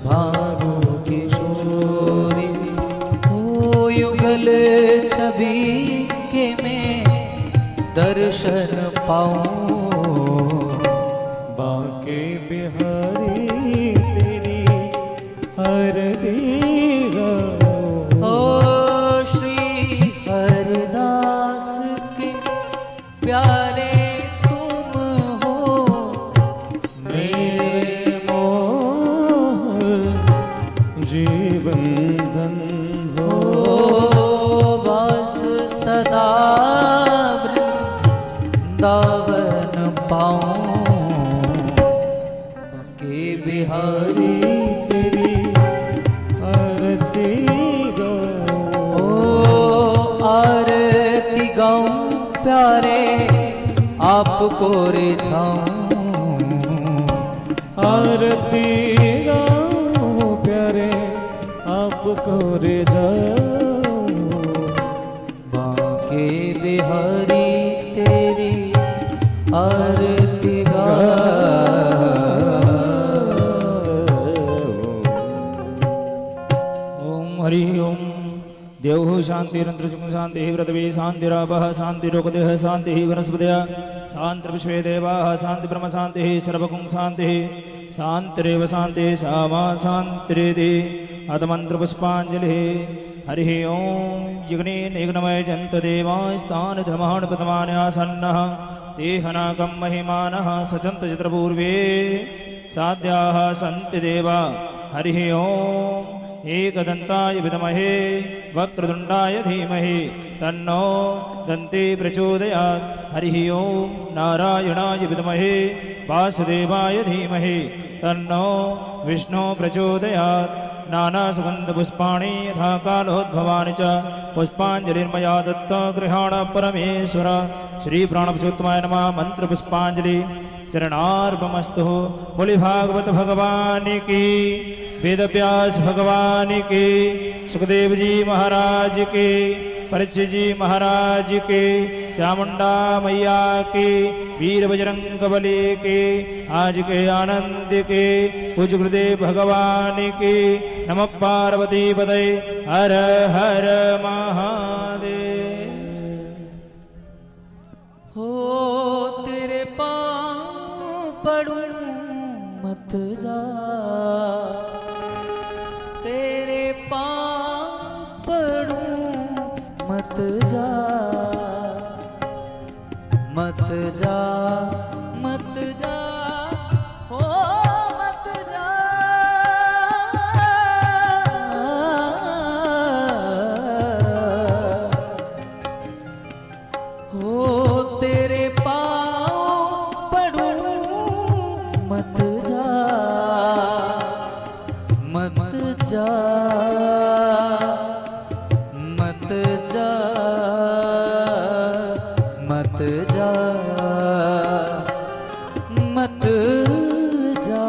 Speaker 2: भानु किशोरी, हो युगल छवि के मैं दर्शन पाऊं।
Speaker 3: बांके बिहारी तेरी आरती गाऊं,
Speaker 2: ओ श्री हरदास के प्यारे तुम हो,
Speaker 3: मेरे मोह जीवन धन हो।
Speaker 2: ओ बस सदा वृंदावन पाऊं। के बिहारी
Speaker 3: तेरी आरती गाऊं,
Speaker 2: ओ आरती गाऊं प्यारे आपको रिझाऊं।
Speaker 3: आरती गाऊं प्यारे आपको रिझाऊं।
Speaker 2: बांके बिहारी तेरी आरती
Speaker 4: ओम हरि ओम देव शांतिरंत्र शांति व्रतवे शांतिरापः शांतिरोगदेह शांति वनस्पतय शांति विश्वे देवाः शांति ब्रह्म शांति सर्वगुण शांति शांतिरेव शांति सामा शांतिरेति अतमंत्र पुष्पांजलि। हरि ओम जिग्ने निग्नमय जंत देवाय स्थान धर्माण प्रथमान् आसन्नः तेहनाकं महिमानः सचन्त चित्रपूर्वे साध्याः सन्ति देवा। हरि ओम एकदन्ताय विद्महे वक्रतुण्डाय धीमहि तन्नो दन्ती प्रचोदयात्। हरि ओम नारायणाय विद्महे वासुदेवाय धीमहि तन्नो विष्णु प्रचोदयात्। नानासुगन्धपुष्पाणि यथा कालोद्भवानि च पुष्पाञ्जलिर्मया दत्त गृहाण परमेश्वर। श्रीप्राणपुरुषोत्तमाय नमः। मन्त्रपुष्पाञ्जलि चरणार्पणमस्तु। बोले भागवत भगवान की, वेदव्यास भगवान की, सुखदेव जी महाराज के, परीक्षित जी महाराज के, चामुंडा मैया के, वीर बजरंग बली के, आज के आनंद के, पूज्य गुरुदेव भगवान के। नमः पार्वती पतये। हर हर महादेव।
Speaker 2: हो तेरे पाँव पड़ूं मत जा, तेरे पाँव पड़ूं मत जा, मत जा, मत जा, हो मत जा। हो तेरे मत जा मत जा मत जा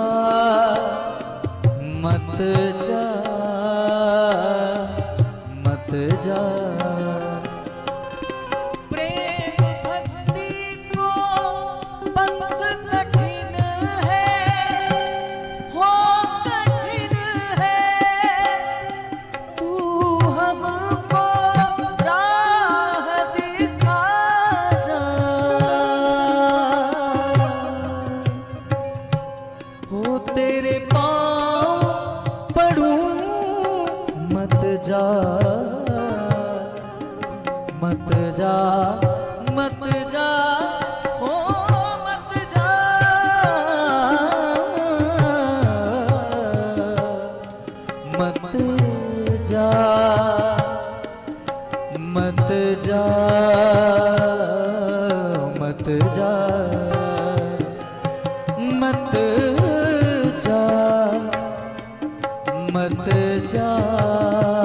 Speaker 2: मत जा मत जा प्रेम भक्ति को पंथ कठिन है हो कठिन है तू हमको राह दिखा जा हो तेरे पाँव पड़ूं मत जा मत जा मत जा हो मत जा मत जा मत जा मत जा मत जा मत जा